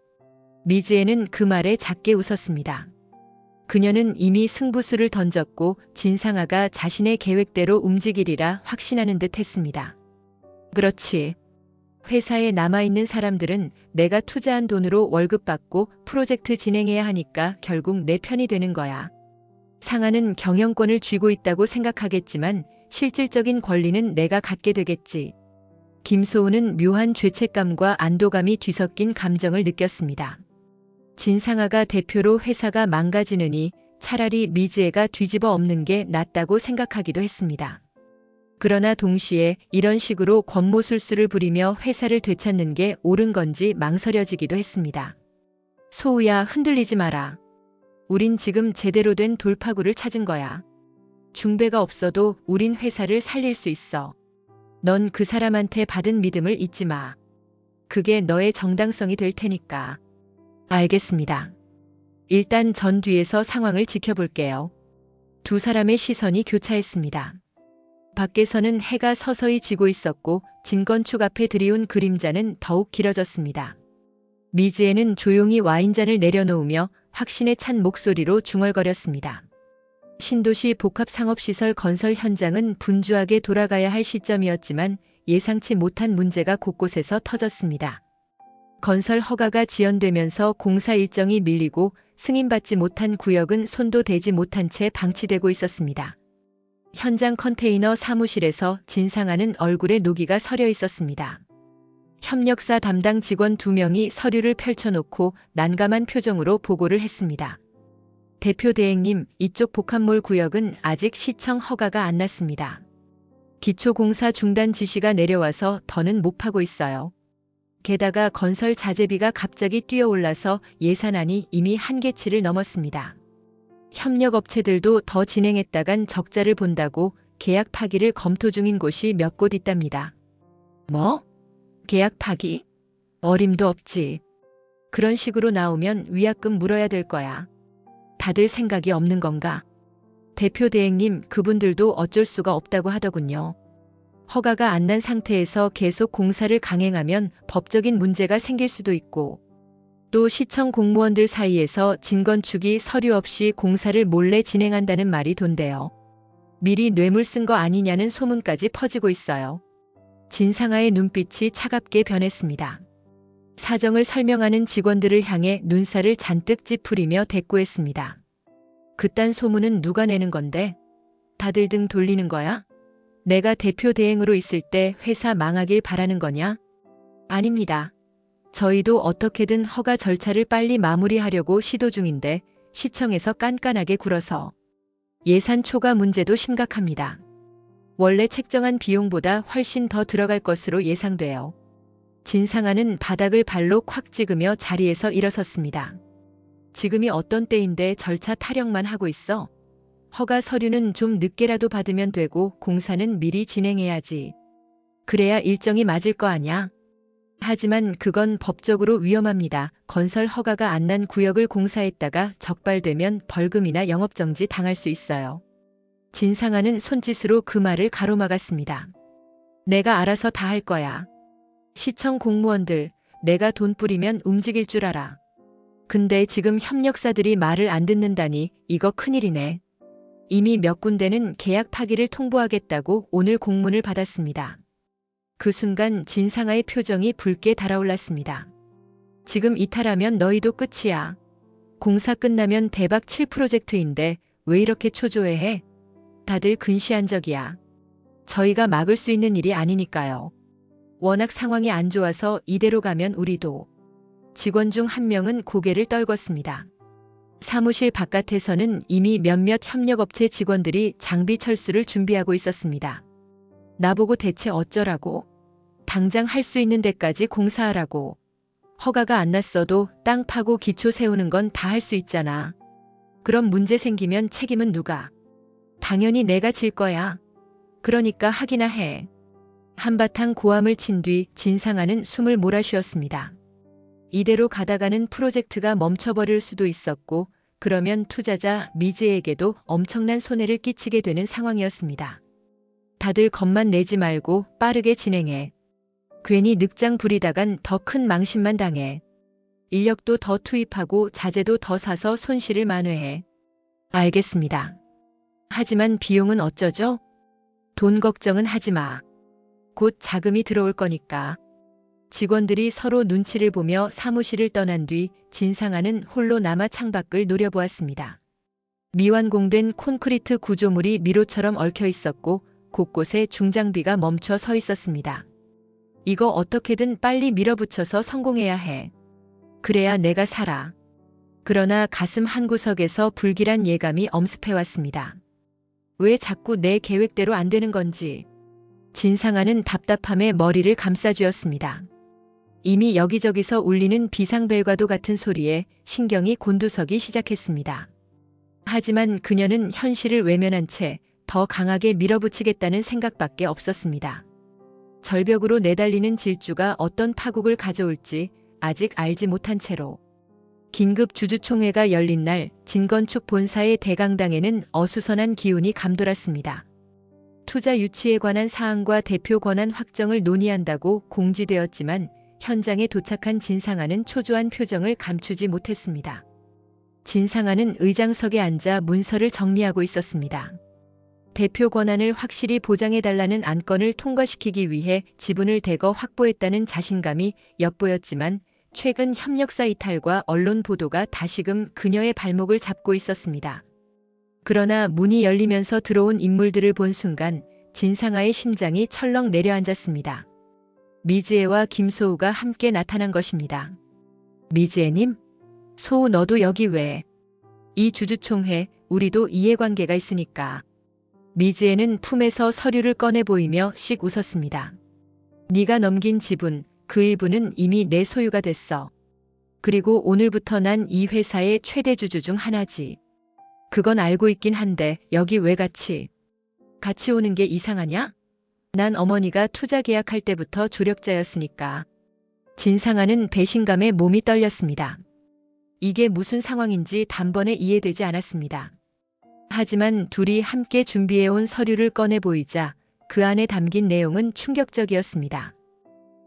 미지혜는 그 말에 작게 웃었습니다. 그녀는 이미 승부수를 던졌고 진상아가 자신의 계획대로 움직이리라 확신하는 듯 했습니다. 그렇지. 회사에 남아있는 사람들은 내가 투자한 돈으로 월급 받고 프로젝트 진행해야 하니까 결국 내 편이 되는 거야. 상하는 경영권을 쥐고 있다고 생각하겠지만 실질적인 권리는 내가 갖게 되겠지. 김소은은 묘한 죄책감과 안도감이 뒤섞인 감정을 느꼈습니다. 진상아가 대표로 회사가 망가지느니 차라리 미지혜가 뒤집어 엎는 게 낫다고 생각하기도 했습니다. 그러나 동시에 이런 식으로 권모술수를 부리며 회사를 되찾는 게 옳은 건지 망설여지기도 했습니다. 소우야, 흔들리지 마라. 우린 지금 제대로 된 돌파구를 찾은 거야. 중배가 없어도 우린 회사를 살릴 수 있어. 넌 그 사람한테 받은 믿음을 잊지 마. 그게 너의 정당성이 될 테니까. 알겠습니다. 일단 전 뒤에서 상황을 지켜볼게요. 두 사람의 시선이 교차했습니다. 밖에서는 해가 서서히 지고 있었고 진건축 앞에 들이운 그림자는 더욱 길어졌습니다. 미지혜는 조용히 와인잔을 내려놓으며 확신에 찬 목소리로 중얼거렸습니다. 신도시 복합상업시설 건설 현장은 분주하게 돌아가야 할 시점이었지만 예상치 못한 문제가 곳곳에서 터졌습니다. 건설 허가가 지연되면서 공사 일정이 밀리고 승인받지 못한 구역은 손도 대지 못한 채 방치되고 있었습니다. 현장 컨테이너 사무실에서 진상아는 얼굴에 노기가 서려 있었습니다. 협력사 담당 직원 2명이 서류를 펼쳐놓고 난감한 표정으로 보고를 했습니다. 대표 대행님, 이쪽 복합몰 구역은 아직 시청 허가가 안 났습니다. 기초공사 중단 지시가 내려와서 더는 못 파고 있어요. 게다가 건설 자재비가 갑자기 뛰어올라서 예산안이 이미 한계치를 넘었습니다. 협력업체들도 더 진행했다간 적자를 본다고 계약 파기를 검토 중인 곳이 몇 곳 있답니다. 뭐? 계약 파기? 어림도 없지. 그런 식으로 나오면 위약금 물어야 될 거야. 다들 생각이 없는 건가? 대표 대행님, 그분들도 어쩔 수가 없다고 하더군요. 허가가 안 난 상태에서 계속 공사를 강행하면 법적인 문제가 생길 수도 있고, 또 시청 공무원들 사이에서 진건축이 서류 없이 공사를 몰래 진행한다는 말이 돈대요. 미리 뇌물 쓴 거 아니냐는 소문까지 퍼지고 있어요. 진상아의 눈빛이 차갑게 변했습니다. 사정을 설명하는 직원들을 향해 눈살을 잔뜩 찌푸리며 대꾸했습니다. 그딴 소문은 누가 내는 건데? 다들 등 돌리는 거야? 내가 대표 대행으로 있을 때 회사 망하길 바라는 거냐? 아닙니다. 저희도 어떻게든 허가 절차를 빨리 마무리하려고 시도 중인데 시청에서 깐깐하게 굴어서 예산 초과 문제도 심각합니다. 원래 책정한 비용보다 훨씬 더 들어갈 것으로 예상돼요. 진상아는 바닥을 발로 콱 찍으며 자리에서 일어섰습니다. 지금이 어떤 때인데 절차 타령만 하고 있어? 허가 서류는 좀 늦게라도 받으면 되고 공사는 미리 진행해야지. 그래야 일정이 맞을 거 아냐? 하지만 그건 법적으로 위험합니다. 건설 허가가 안 난 구역을 공사했다가 적발되면 벌금이나 영업정지 당할 수 있어요. 진상아는 손짓으로 그 말을 가로막았습니다. 내가 알아서 다 할 거야. 시청 공무원들, 내가 돈 뿌리면 움직일 줄 알아. 근데 지금 협력사들이 말을 안 듣는다니 이거 큰일이네. 이미 몇 군데는 계약 파기를 통보하겠다고 오늘 공문을 받았습니다. 그 순간 진상아의 표정이 붉게 달아올랐습니다. 지금 이탈하면 너희도 끝이야. 공사 끝나면 대박 칠 프로젝트인데 왜 이렇게 초조해해? 다들 근시안적이야. 저희가 막을 수 있는 일이 아니니까요. 워낙 상황이 안 좋아서 이대로 가면 우리도. 직원 중 한 명은 고개를 떨궜습니다. 사무실 바깥에서는 이미 몇몇 협력업체 직원들이 장비 철수를 준비하고 있었습니다. 나보고 대체 어쩌라고? 당장 할 수 있는 데까지 공사하라고. 허가가 안 났어도 땅 파고 기초 세우는 건 다 할 수 있잖아. 그럼 문제 생기면 책임은 누가? 당연히 내가 질 거야. 그러니까 하기나 해. 한바탕 고함을 친 뒤 진상아는 숨을 몰아쉬었습니다. 이대로 가다가는 프로젝트가 멈춰버릴 수도 있었고 그러면 투자자 미즈에게도 엄청난 손해를 끼치게 되는 상황이었습니다. 다들 겁만 내지 말고 빠르게 진행해. 괜히 늑장 부리다간 더 큰 망신만 당해. 인력도 더 투입하고 자재도 더 사서 손실을 만회해. 알겠습니다. 하지만 비용은 어쩌죠? 돈 걱정은 하지 마. 곧 자금이 들어올 거니까. 직원들이 서로 눈치를 보며 사무실을 떠난 뒤 진상아는 홀로 남아 창밖을 노려보았습니다. 미완공된 콘크리트 구조물이 미로처럼 얽혀 있었고 곳곳에 중장비가 멈춰 서 있었습니다. 이거 어떻게든 빨리 밀어붙여서 성공해야 해. 그래야 내가 살아. 그러나 가슴 한구석에서 불길한 예감이 엄습해왔습니다. 왜 자꾸 내 계획대로 안 되는 건지. 진상아는 답답함에 머리를 감싸쥐었습니다. 이미 여기저기서 울리는 비상벨과도 같은 소리에 신경이 곤두서기 시작했습니다. 하지만 그녀는 현실을 외면한 채 더 강하게 밀어붙이겠다는 생각밖에 없었습니다. 절벽으로 내달리는 질주가 어떤 파국을 가져올지 아직 알지 못한 채로. 긴급 주주총회가 열린 날 진건축 본사의 대강당에는 어수선한 기운이 감돌았습니다. 투자 유치에 관한 사항과 대표 권한 확정을 논의한다고 공지되었지만 현장에 도착한 진상아는 초조한 표정을 감추지 못했습니다. 진상아는 의장석에 앉아 문서를 정리하고 있었습니다. 대표 권한을 확실히 보장해달라는 안건을 통과시키기 위해 지분을 대거 확보했다는 자신감이 엿보였지만 최근 협력사 이탈과 언론 보도가 다시금 그녀의 발목을 잡고 있었습니다. 그러나 문이 열리면서 들어온 인물들을 본 순간 진상아의 심장이 철렁 내려앉았습니다. 미즈에와 김소우가 함께 나타난 것입니다. 미즈에님? 소우 너도 여기 왜? 이 주주총회 우리도 이해관계가 있으니까. 미즈에는 품에서 서류를 꺼내 보이며 씩 웃었습니다. 네가 넘긴 지분, 그 일부는 이미 내 소유가 됐어. 그리고 오늘부터 난 이 회사의 최대 주주 중 하나지. 그건 알고 있긴 한데 여기 왜 같이 오는 게 이상하냐? 난 어머니가 투자 계약할 때부터 조력자였으니까. 진상아는 배신감에 몸이 떨렸습니다. 이게 무슨 상황인지 단번에 이해되지 않았습니다. 하지만 둘이 함께 준비해온 서류를 꺼내 보이자 그 안에 담긴 내용은 충격적이었습니다.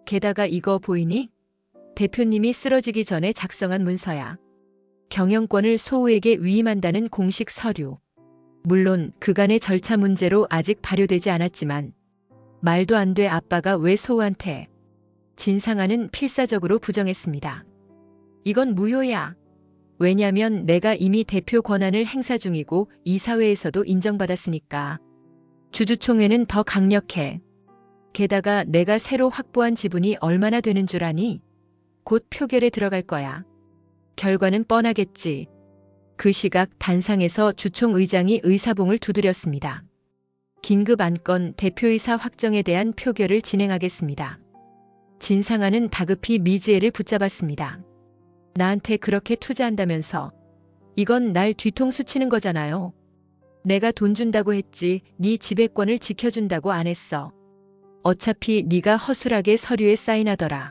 게다가 이거 보이니? 대표님이 쓰러지기 전에 작성한 문서야. 경영권을 소우에게 위임한다는 공식 서류. 물론 그간의 절차 문제로 아직 발효되지 않았지만 말도 안 돼. 아빠가 왜 소우한테. 진상아는 필사적으로 부정했습니다. 이건 무효야. 왜냐면 내가 이미 대표 권한을 행사 중이고 이사회에서도 인정받았으니까. 주주총회는 더 강력해. 게다가 내가 새로 확보한 지분이 얼마나 되는 줄 아니? 곧 표결에 들어갈 거야. 결과는 뻔하겠지. 그 시각 단상에서 주총 의장이 의사봉을 두드렸습니다. 긴급 안건 대표이사 확정에 대한 표결을 진행하겠습니다. 진상아는 다급히 미즈에를 붙잡았습니다. 나한테 그렇게 투자한다면서. 이건 날 뒤통수 치는 거잖아요. 내가 돈 준다고 했지 네 지배권을 지켜준다고 안 했어. 어차피 네가 허술하게 서류에 사인하더라.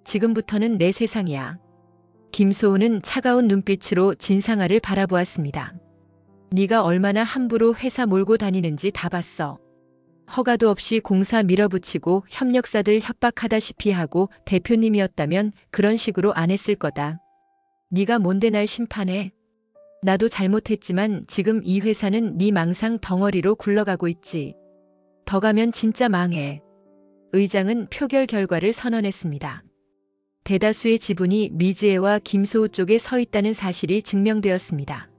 지금부터는 내 세상이야. 김소우는 차가운 눈빛으로 진상아를 바라보았습니다. 네가 얼마나 함부로 회사 몰고 다니는지 다 봤어. 허가도 없이 공사 밀어붙이고 협력사들 협박하다시피 하고 대표님이었다면 그런 식으로 안 했을 거다. 네가 뭔데 날 심판해. 나도 잘못했지만 지금 이 회사는 네 망상 덩어리로 굴러가고 있지. 더 가면 진짜 망해. 의장은 표결 결과를 선언했습니다. 대다수의 지분이 미즈에와 김소우 쪽에 서 있다는 사실이 증명되었습니다.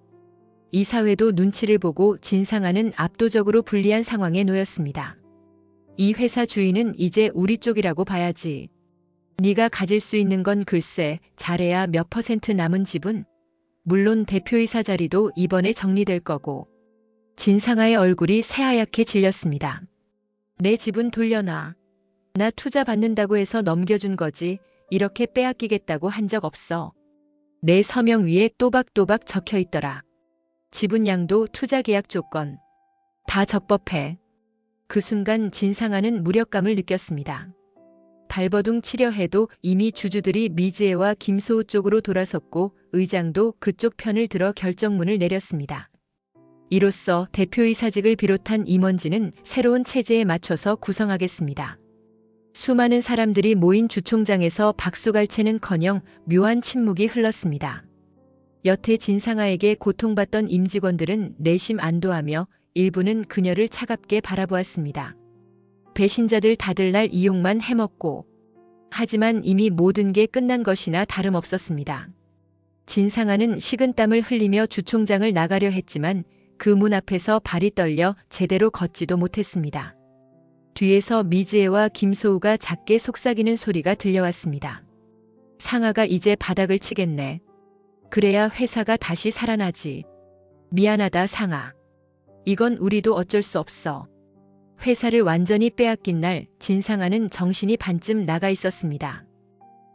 이사회도 눈치를 보고 진상아는 압도적으로 불리한 상황에 놓였습니다. 이 회사 주인은 이제 우리 쪽이라고 봐야지. 네가 가질 수 있는 건 글쎄 잘해야 몇 % 남은 지분? 물론 대표이사 자리도 이번에 정리될 거고. 진상아의 얼굴이 새하얗게 질렸습니다. 내 지분 돌려놔. 나 투자 받는다고 해서 넘겨준 거지 이렇게 빼앗기겠다고 한 적 없어. 내 서명 위에 또박또박 적혀 있더라. 지분량도 투자 계약 조건. 다 적법해. 그 순간 진상아는 무력감을 느꼈습니다. 발버둥 치려 해도 이미 주주들이 미즈에와 김소우 쪽으로 돌아섰고 의장도 그쪽 편을 들어 결정문을 내렸습니다. 이로써 대표이사직을 비롯한 임원진은 새로운 체제에 맞춰서 구성하겠습니다. 수많은 사람들이 모인 주총장에서 박수갈채는커녕 묘한 침묵이 흘렀습니다. 여태 진상아에게 고통받던 임직원들은 내심 안도하며 일부는 그녀를 차갑게 바라보았습니다. 배신자들 다들 날 이용만 해먹고. 하지만 이미 모든 게 끝난 것이나 다름없었습니다. 진상아는 식은땀을 흘리며 주총장을 나가려 했지만 그 문 앞에서 발이 떨려 제대로 걷지도 못했습니다. 뒤에서 미즈에와 김소우가 작게 속삭이는 소리가 들려왔습니다. 상아가 이제 바닥을 치겠네. 그래야 회사가 다시 살아나지. 미안하다 상아. 이건 우리도 어쩔 수 없어. 회사를 완전히 빼앗긴 날 진상아는 정신이 반쯤 나가 있었습니다.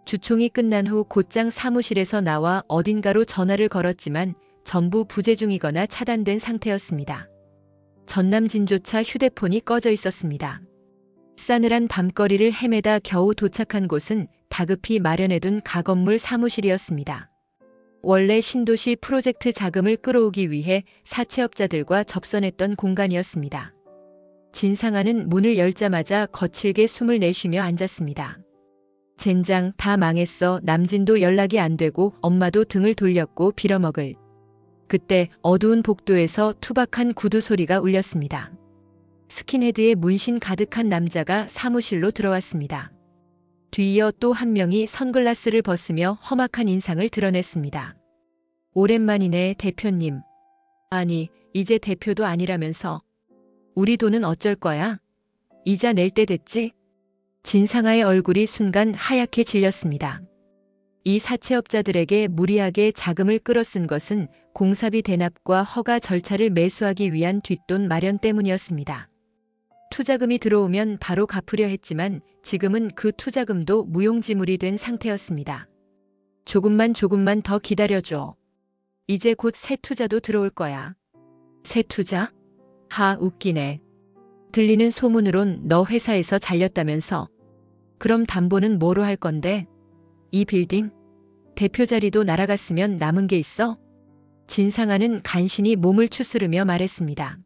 주총이 끝난 후 곧장 사무실에서 나와 어딘가로 전화를 걸었지만 전부 부재 중이거나 차단된 상태였습니다. 전남진조차 휴대폰이 꺼져 있었습니다. 싸늘한 밤거리를 헤매다 겨우 도착한 곳은 다급히 마련해둔 가건물 사무실이었습니다. 원래 신도시 프로젝트 자금을 끌어오기 위해 사채업자들과 접선했던 공간이었습니다. 진상아는 문을 열자마자 거칠게 숨을 내쉬며 앉았습니다. 젠장 다 망했어. 남진도 연락이 안 되고 엄마도 등을 돌렸고 빌어먹을. 그때 어두운 복도에서 투박한 구두 소리가 울렸습니다. 스킨헤드에 문신 가득한 남자가 사무실로 들어왔습니다. 뒤이어 또 한 명이 선글라스를 벗으며 험악한 인상을 드러냈습니다. 오랜만이네 대표님. 아니 이제 대표도 아니라면서. 우리 돈은 어쩔 거야? 이자 낼 때 됐지? 진상아의 얼굴이 순간 하얗게 질렸습니다. 이 사채업자들에게 무리하게 자금을 끌어쓴 것은 공사비 대납과 허가 절차를 매수하기 위한 뒷돈 마련 때문이었습니다. 투자금이 들어오면 바로 갚으려 했지만 지금은 그 투자금도 무용지물이 된 상태였습니다. 조금만 더 기다려줘. 이제 곧 새 투자도 들어올 거야. 새 투자? 하 웃기네. 들리는 소문으론 너 회사에서 잘렸다면서. 그럼 담보는 뭐로 할 건데? 이 빌딩? 대표 자리도 날아갔으면 남은 게 있어? 진상아는 간신히 몸을 추스르며 말했습니다.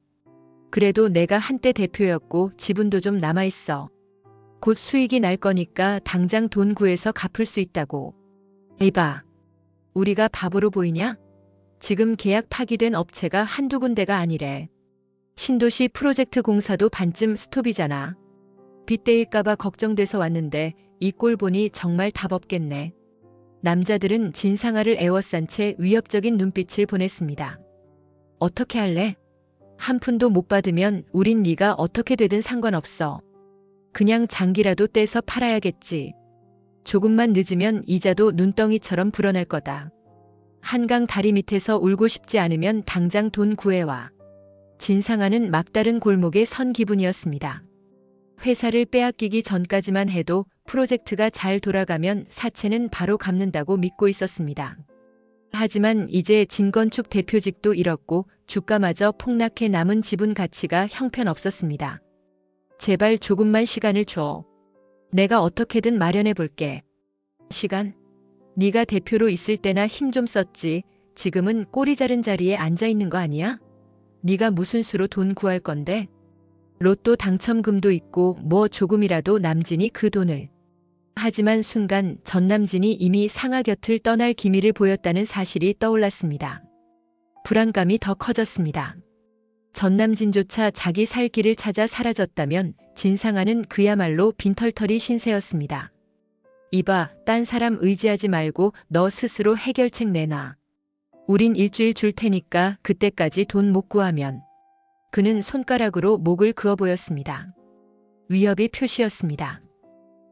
그래도 내가 한때 대표였고 지분도 좀 남아있어. 곧 수익이 날 거니까 당장 돈 구해서 갚을 수 있다고. 에바, 우리가 바보로 보이냐? 지금 계약 파기된 업체가 한두 군데가 아니래. 신도시 프로젝트 공사도 반쯤 스톱이잖아. 빚대일까봐 걱정돼서 왔는데 이 꼴 보니 정말 답 없겠네. 남자들은 진상아를 애워싼 채 위협적인 눈빛을 보냈습니다. 어떻게 할래? 한 푼도 못 받으면 우린 네가 어떻게 되든 상관없어. 그냥 장기라도 떼서 팔아야겠지. 조금만 늦으면 이자도 눈덩이처럼 불어날 거다. 한강 다리 밑에서 울고 싶지 않으면 당장 돈 구해와. 진상아는 막다른 골목에 선 기분이었습니다. 회사를 빼앗기기 전까지만 해도 프로젝트가 잘 돌아가면 사채는 바로 갚는다고 믿고 있었습니다. 하지만 이제 진건축 대표직도 잃었고 주가마저 폭락해 남은 지분 가치가 형편없었습니다. 제발 조금만 시간을 줘. 내가 어떻게든 마련해 볼게. 시간? 네가 대표로 있을 때나 힘 좀 썼지. 지금은 꼬리 자른 자리에 앉아 있는 거 아니야? 네가 무슨 수로 돈 구할 건데? 로또 당첨금도 있고 뭐 조금이라도 남진이 그 돈을. 하지만 순간 전남진이 이미 상아 곁을 떠날 기미를 보였다는 사실이 떠올랐습니다. 불안감이 더 커졌습니다. 전남진조차 자기 살 길을 찾아 사라졌다면 진상아는 그야말로 빈털터리 신세였습니다. 이봐, 딴 사람 의지하지 말고 너 스스로 해결책 내놔. 우린 일주일 줄 테니까 그때까지 돈 못 구하면. 그는 손가락으로 목을 그어 보였습니다. 위협의 표시였습니다.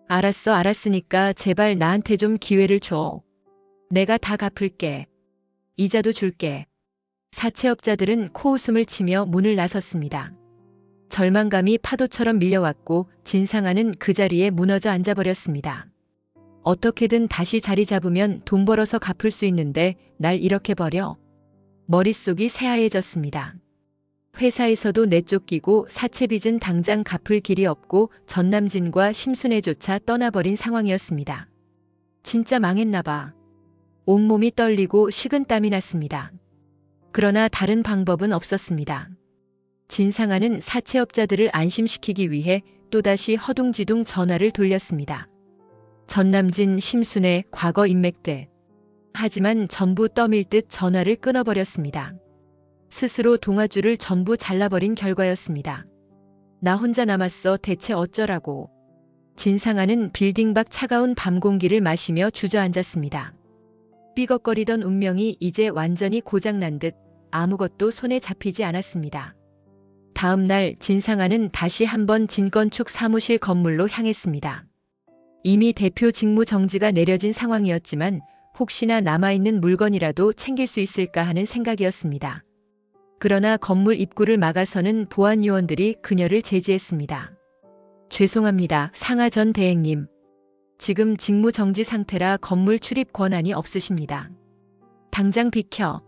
알았으니까 제발 나한테 좀 기회를 줘. 내가 다 갚을게. 이자도 줄게. 사채업자들은 코웃음을 치며 문을 나섰습니다. 절망감이 파도처럼 밀려왔고 진상아는 그 자리에 무너져 앉아버렸습니다. 어떻게든 다시 자리 잡으면 돈 벌어서 갚을 수 있는데 날 이렇게 버려? 머릿속이 새하얘졌습니다. 회사에서도 내쫓기고 사채빚은 당장 갚을 길이 없고 전남진과 심순애조차 떠나버린 상황이었습니다. 진짜 망했나 봐. 온몸이 떨리고 식은땀이 났습니다. 그러나 다른 방법은 없었습니다. 진상아는 사채업자들을 안심시키기 위해 또다시 허둥지둥 전화를 돌렸습니다. 전남진, 심순애, 과거 인맥들. 하지만 전부 떠밀 듯 전화를 끊어버렸습니다. 스스로 동아줄을 전부 잘라버린 결과였습니다. 나 혼자 남았어. 대체 어쩌라고. 진상아는 빌딩 밖 차가운 밤 공기를 마시며 주저앉았습니다. 삐걱거리던 운명이 이제 완전히 고장난 듯 아무것도 손에 잡히지 않았습니다. 다음 날 진상아는 다시 한번 진건축 사무실 건물로 향했습니다. 이미 대표 직무 정지가 내려진 상황이었지만 혹시나 남아있는 물건이라도 챙길 수 있을까 하는 생각이었습니다. 그러나 건물 입구를 막아서는 보안 요원들이 그녀를 제지했습니다. 죄송합니다, 상하 전 대행님. 지금 직무 정지 상태라 건물 출입 권한이 없으십니다. 당장 비켜.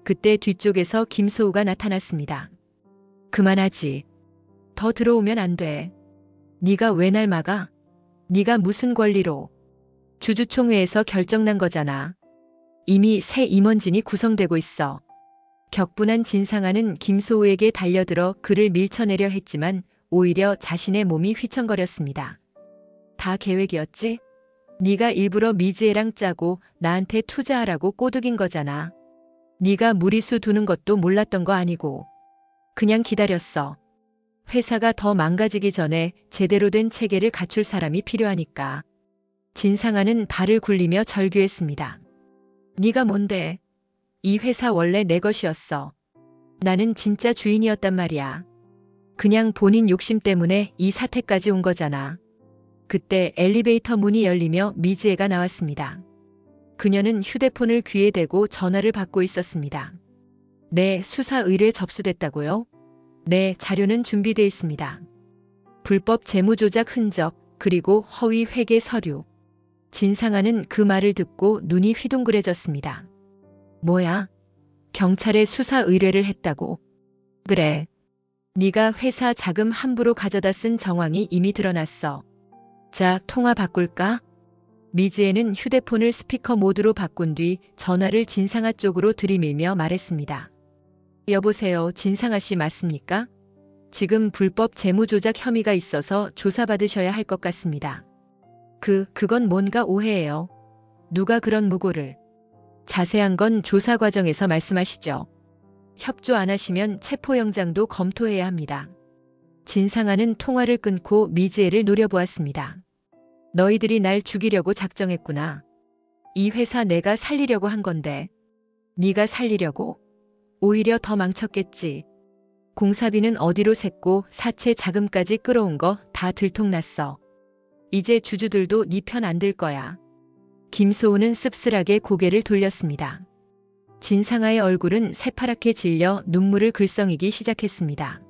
그때 뒤쪽에서 김소우가 나타났습니다. 그만하지. 더 들어오면 안 돼. 네가 왜 날 막아? 네가 무슨 권리로? 주주총회에서 결정난 거잖아. 이미 새 임원진이 구성되고 있어. 격분한 진상아는 김소우에게 달려들어 그를 밀쳐내려 했지만 오히려 자신의 몸이 휘청거렸습니다. 다 계획이었지? 네가 일부러 미지혜랑 짜고 나한테 투자하라고 꼬드긴 거잖아. 네가 무리수 두는 것도 몰랐던 거 아니고. 그냥 기다렸어. 회사가 더 망가지기 전에 제대로 된 체계를 갖출 사람이 필요하니까. 진상아는 발을 굴리며 절규했습니다. 네가 뭔데? 이 회사 원래 내 것이었어. 나는 진짜 주인이었단 말이야. 그냥 본인 욕심 때문에 이 사태까지 온 거잖아. 그때 엘리베이터 문이 열리며 미지혜가 나왔습니다. 그녀는 휴대폰을 귀에 대고 전화를 받고 있었습니다. 네, 수사 의뢰 접수됐다고요? 네, 자료는 준비돼 있습니다. 불법 재무조작 흔적, 그리고 허위 회계 서류. 진상아는 그 말을 듣고 눈이 휘둥그레졌습니다. 뭐야? 경찰에 수사 의뢰를 했다고? 그래. 네가 회사 자금 함부로 가져다 쓴 정황이 이미 드러났어. 자, 통화 바꿀까? 미지혜는 휴대폰을 스피커 모드로 바꾼 뒤 전화를 진상아 쪽으로 들이밀며 말했습니다. 여보세요, 진상아 씨 맞습니까? 지금 불법 재무조작 혐의가 있어서 조사받으셔야 할 것 같습니다. 그건 뭔가 오해예요. 누가 그런 무고를. 자세한 건 조사 과정에서 말씀하시죠. 협조 안 하시면 체포영장도 검토해야 합니다. 진상아는 통화를 끊고 미지혜를 노려보았습니다. 너희들이 날 죽이려고 작정했구나. 이 회사 내가 살리려고 한 건데. 네가 살리려고? 오히려 더 망쳤겠지. 공사비는 어디로 샜고 사채 자금까지 끌어온 거 다 들통났어. 이제 주주들도 네 편 안 들 거야. 김소우는 씁쓸하게 고개를 돌렸습니다. 진상아의 얼굴은 새파랗게 질려 눈물을 글썽이기 시작했습니다.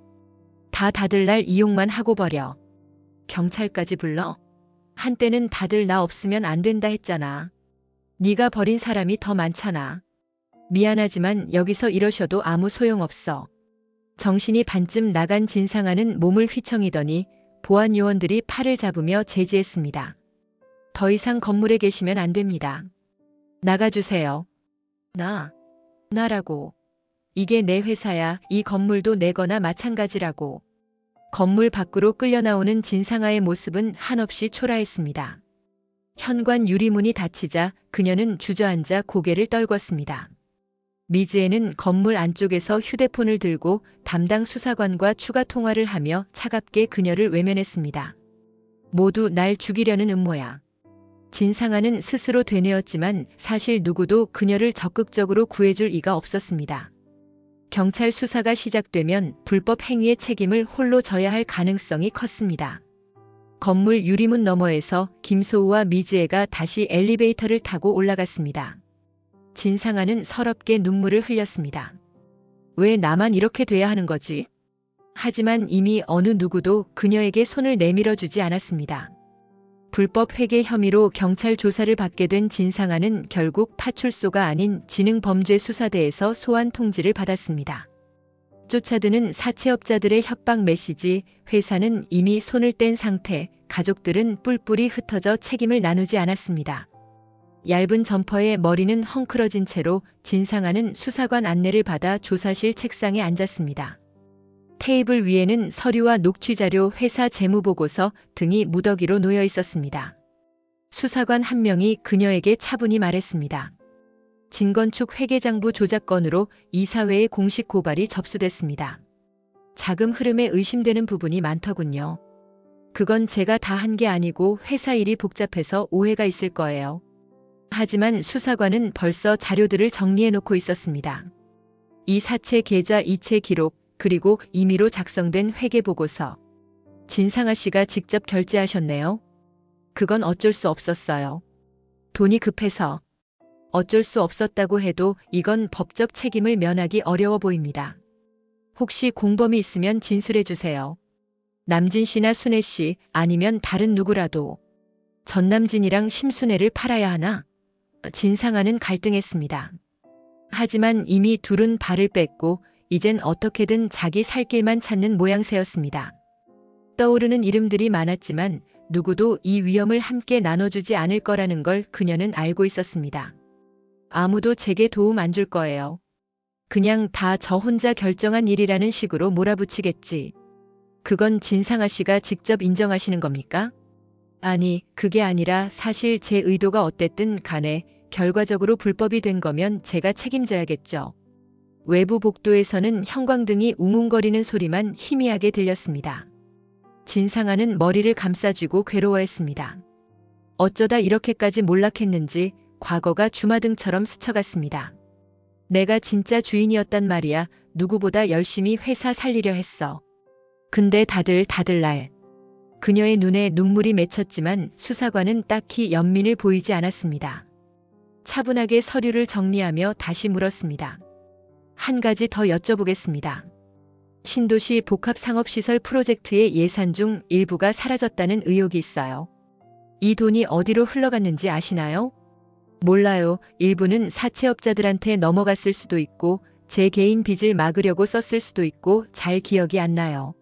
다들 날 이용만 하고 버려. 경찰까지 불러? 한때는 다들 나 없으면 안 된다 했잖아. 네가 버린 사람이 더 많잖아. 미안하지만 여기서 이러셔도 아무 소용없어. 정신이 반쯤 나간 진상아는 몸을 휘청이더니 보안 요원들이 팔을 잡으며 제지했습니다. 더 이상 건물에 계시면 안 됩니다. 나가주세요. 나라고. 이게 내 회사야. 이 건물도 내 거나 마찬가지라고. 건물 밖으로 끌려 나오는 진상아의 모습은 한없이 초라했습니다. 현관 유리문이 닫히자 그녀는 주저앉아 고개를 떨궜습니다. 미지혜는 건물 안쪽에서 휴대폰을 들고 담당 수사관과 추가 통화를 하며 차갑게 그녀를 외면했습니다. 모두 날 죽이려는 음모야. 진상아는 스스로 되뇌었지만 사실 누구도 그녀를 적극적으로 구해줄 이가 없었습니다. 경찰 수사가 시작되면 불법 행위의 책임을 홀로 져야 할 가능성이 컸습니다. 건물 유리문 너머에서 김소우와 미지혜가 다시 엘리베이터를 타고 올라갔습니다. 진상아는 서럽게 눈물을 흘렸습니다. 왜 나만 이렇게 돼야 하는 거지? 하지만 이미 어느 누구도 그녀에게 손을 내밀어 주지 않았습니다. 불법 회계 혐의로 경찰 조사를 받게 된 진상아는 결국 파출소가 아닌 지능범죄수사대에서 소환 통지를 받았습니다. 쫓아드는 사채업자들의 협박 메시지, 회사는 이미 손을 뗀 상태, 가족들은 뿔뿔이 흩어져 책임을 나누지 않았습니다. 얇은 점퍼에 머리는 헝클어진 채로 진상아는 수사관 안내를 받아 조사실 책상에 앉았습니다. 테이블 위에는 서류와 녹취자료, 회사 재무보고서 등이 무더기로 놓여 있었습니다. 수사관 한 명이 그녀에게 차분히 말했습니다. 진건축 회계장부 조작 건으로 이사회에 공식 고발이 접수됐습니다. 자금 흐름에 의심되는 부분이 많더군요. 그건 제가 다 한 게 아니고 회사 일이 복잡해서 오해가 있을 거예요. 하지만 수사관은 벌써 자료들을 정리해 놓고 있었습니다. 이 사채 계좌 이체 기록, 그리고 임의로 작성된 회계보고서. 진상아 씨가 직접 결제하셨네요. 그건 어쩔 수 없었어요. 돈이 급해서. 어쩔 수 없었다고 해도 이건 법적 책임을 면하기 어려워 보입니다. 혹시 공범이 있으면 진술해 주세요. 남진 씨나 순애 씨, 아니면 다른 누구라도. 전남진이랑 심순애를 팔아야 하나? 진상아는 갈등했습니다. 하지만 이미 둘은 발을 뺐고 이젠 어떻게든 자기 살 길만 찾는 모양새였습니다. 떠오르는 이름들이 많았지만 누구도 이 위험을 함께 나눠주지 않을 거라는 걸 그녀는 알고 있었습니다. 아무도 제게 도움 안 줄 거예요. 그냥 다 저 혼자 결정한 일이라는 식으로 몰아붙이겠지. 그건 진상아 씨가 직접 인정하시는 겁니까? 아니, 그게 아니라 사실 제 의도가 어땠든 간에 결과적으로 불법이 된 거면 제가 책임져야겠죠. 외부 복도에서는 형광등이 웅웅거리는 소리만 희미하게 들렸습니다. 진상아는 머리를 감싸쥐고 괴로워했습니다. 어쩌다 이렇게까지 몰락했는지 과거가 주마등처럼 스쳐갔습니다. 내가 진짜 주인이었단 말이야. 누구보다 열심히 회사 살리려 했어. 근데 다들 날. 그녀의 눈에 눈물이 맺혔지만 수사관은 딱히 연민을 보이지 않았습니다. 차분하게 서류를 정리하며 다시 물었습니다. 한 가지 더 여쭤보겠습니다. 신도시 복합상업시설 프로젝트의 예산 중 일부가 사라졌다는 의혹이 있어요. 이 돈이 어디로 흘러갔는지 아시나요? 몰라요. 일부는 사채업자들한테 넘어갔을 수도 있고 제 개인 빚을 막으려고 썼을 수도 있고 잘 기억이 안 나요.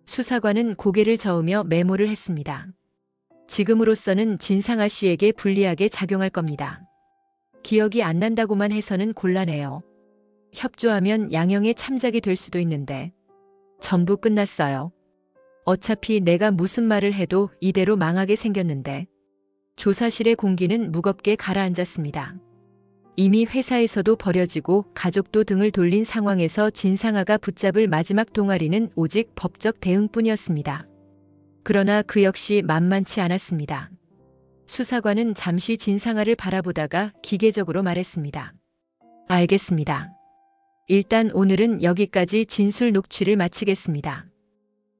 수사관은 고개를 저으며 메모를 했습니다. 지금으로서는 진상아 씨에게 불리하게 작용할 겁니다. 기억이 안 난다고만 해서는 곤란해요. 협조하면 양형의 참작이 될 수도 있는데. 전부 끝났어요. 어차피 내가 무슨 말을 해도 이대로 망하게 생겼는데. 조사실의 공기는 무겁게 가라앉았습니다. 이미 회사에서도 버려지고 가족도 등을 돌린 상황에서 진상아가 붙잡을 마지막 동아리는 오직 법적 대응뿐이었습니다. 그러나 그 역시 만만치 않았습니다. 수사관은 잠시 진상아를 바라보다가 기계적으로 말했습니다. 알겠습니다. 일단 오늘은 여기까지 진술 녹취를 마치겠습니다.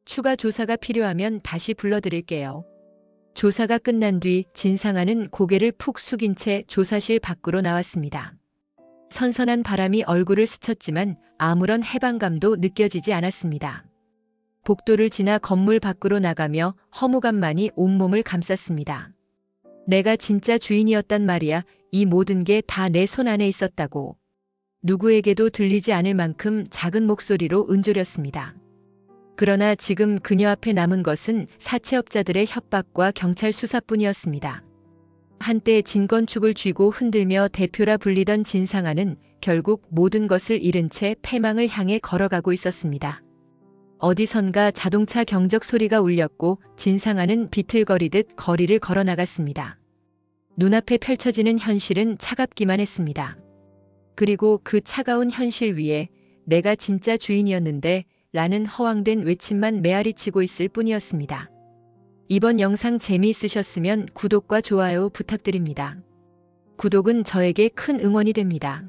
추가 조사가 필요하면 다시 불러드릴게요. 조사가 끝난 뒤 진상아는 고개를 푹 숙인 채 조사실 밖으로 나왔습니다. 선선한 바람이 얼굴을 스쳤지만 아무런 해방감도 느껴지지 않았습니다. 복도를 지나 건물 밖으로 나가며 허무감만이 온몸을 감쌌습니다. 내가 진짜 주인이었단 말이야. 이 모든 게 다 내 손 안에 있었다고. 누구에게도 들리지 않을 만큼 작은 목소리로 은조렸습니다. 그러나 지금 그녀 앞에 남은 것은 사채업자들의 협박과 경찰 수사뿐이었습니다. 한때 진건축을 쥐고 흔들며 대표라 불리던 진상아는 결국 모든 것을 잃은 채 패망을 향해 걸어가고 있었습니다. 어디선가 자동차 경적 소리가 울렸고 진상아는 비틀거리듯 거리를 걸어나갔습니다. 눈앞에 펼쳐지는 현실은 차갑기만 했습니다. 그리고 그 차가운 현실 위에 내가 진짜 주인이었는데 라는 허황된 외침만 메아리치고 있을 뿐이었습니다. 이번 영상 재미있으셨으면 구독과 좋아요 부탁드립니다. 구독은 저에게 큰 응원이 됩니다.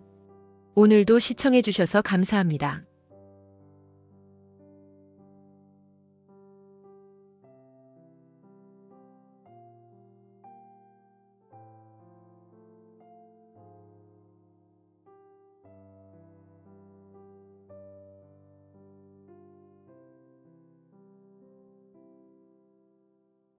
오늘도 시청해주셔서 감사합니다.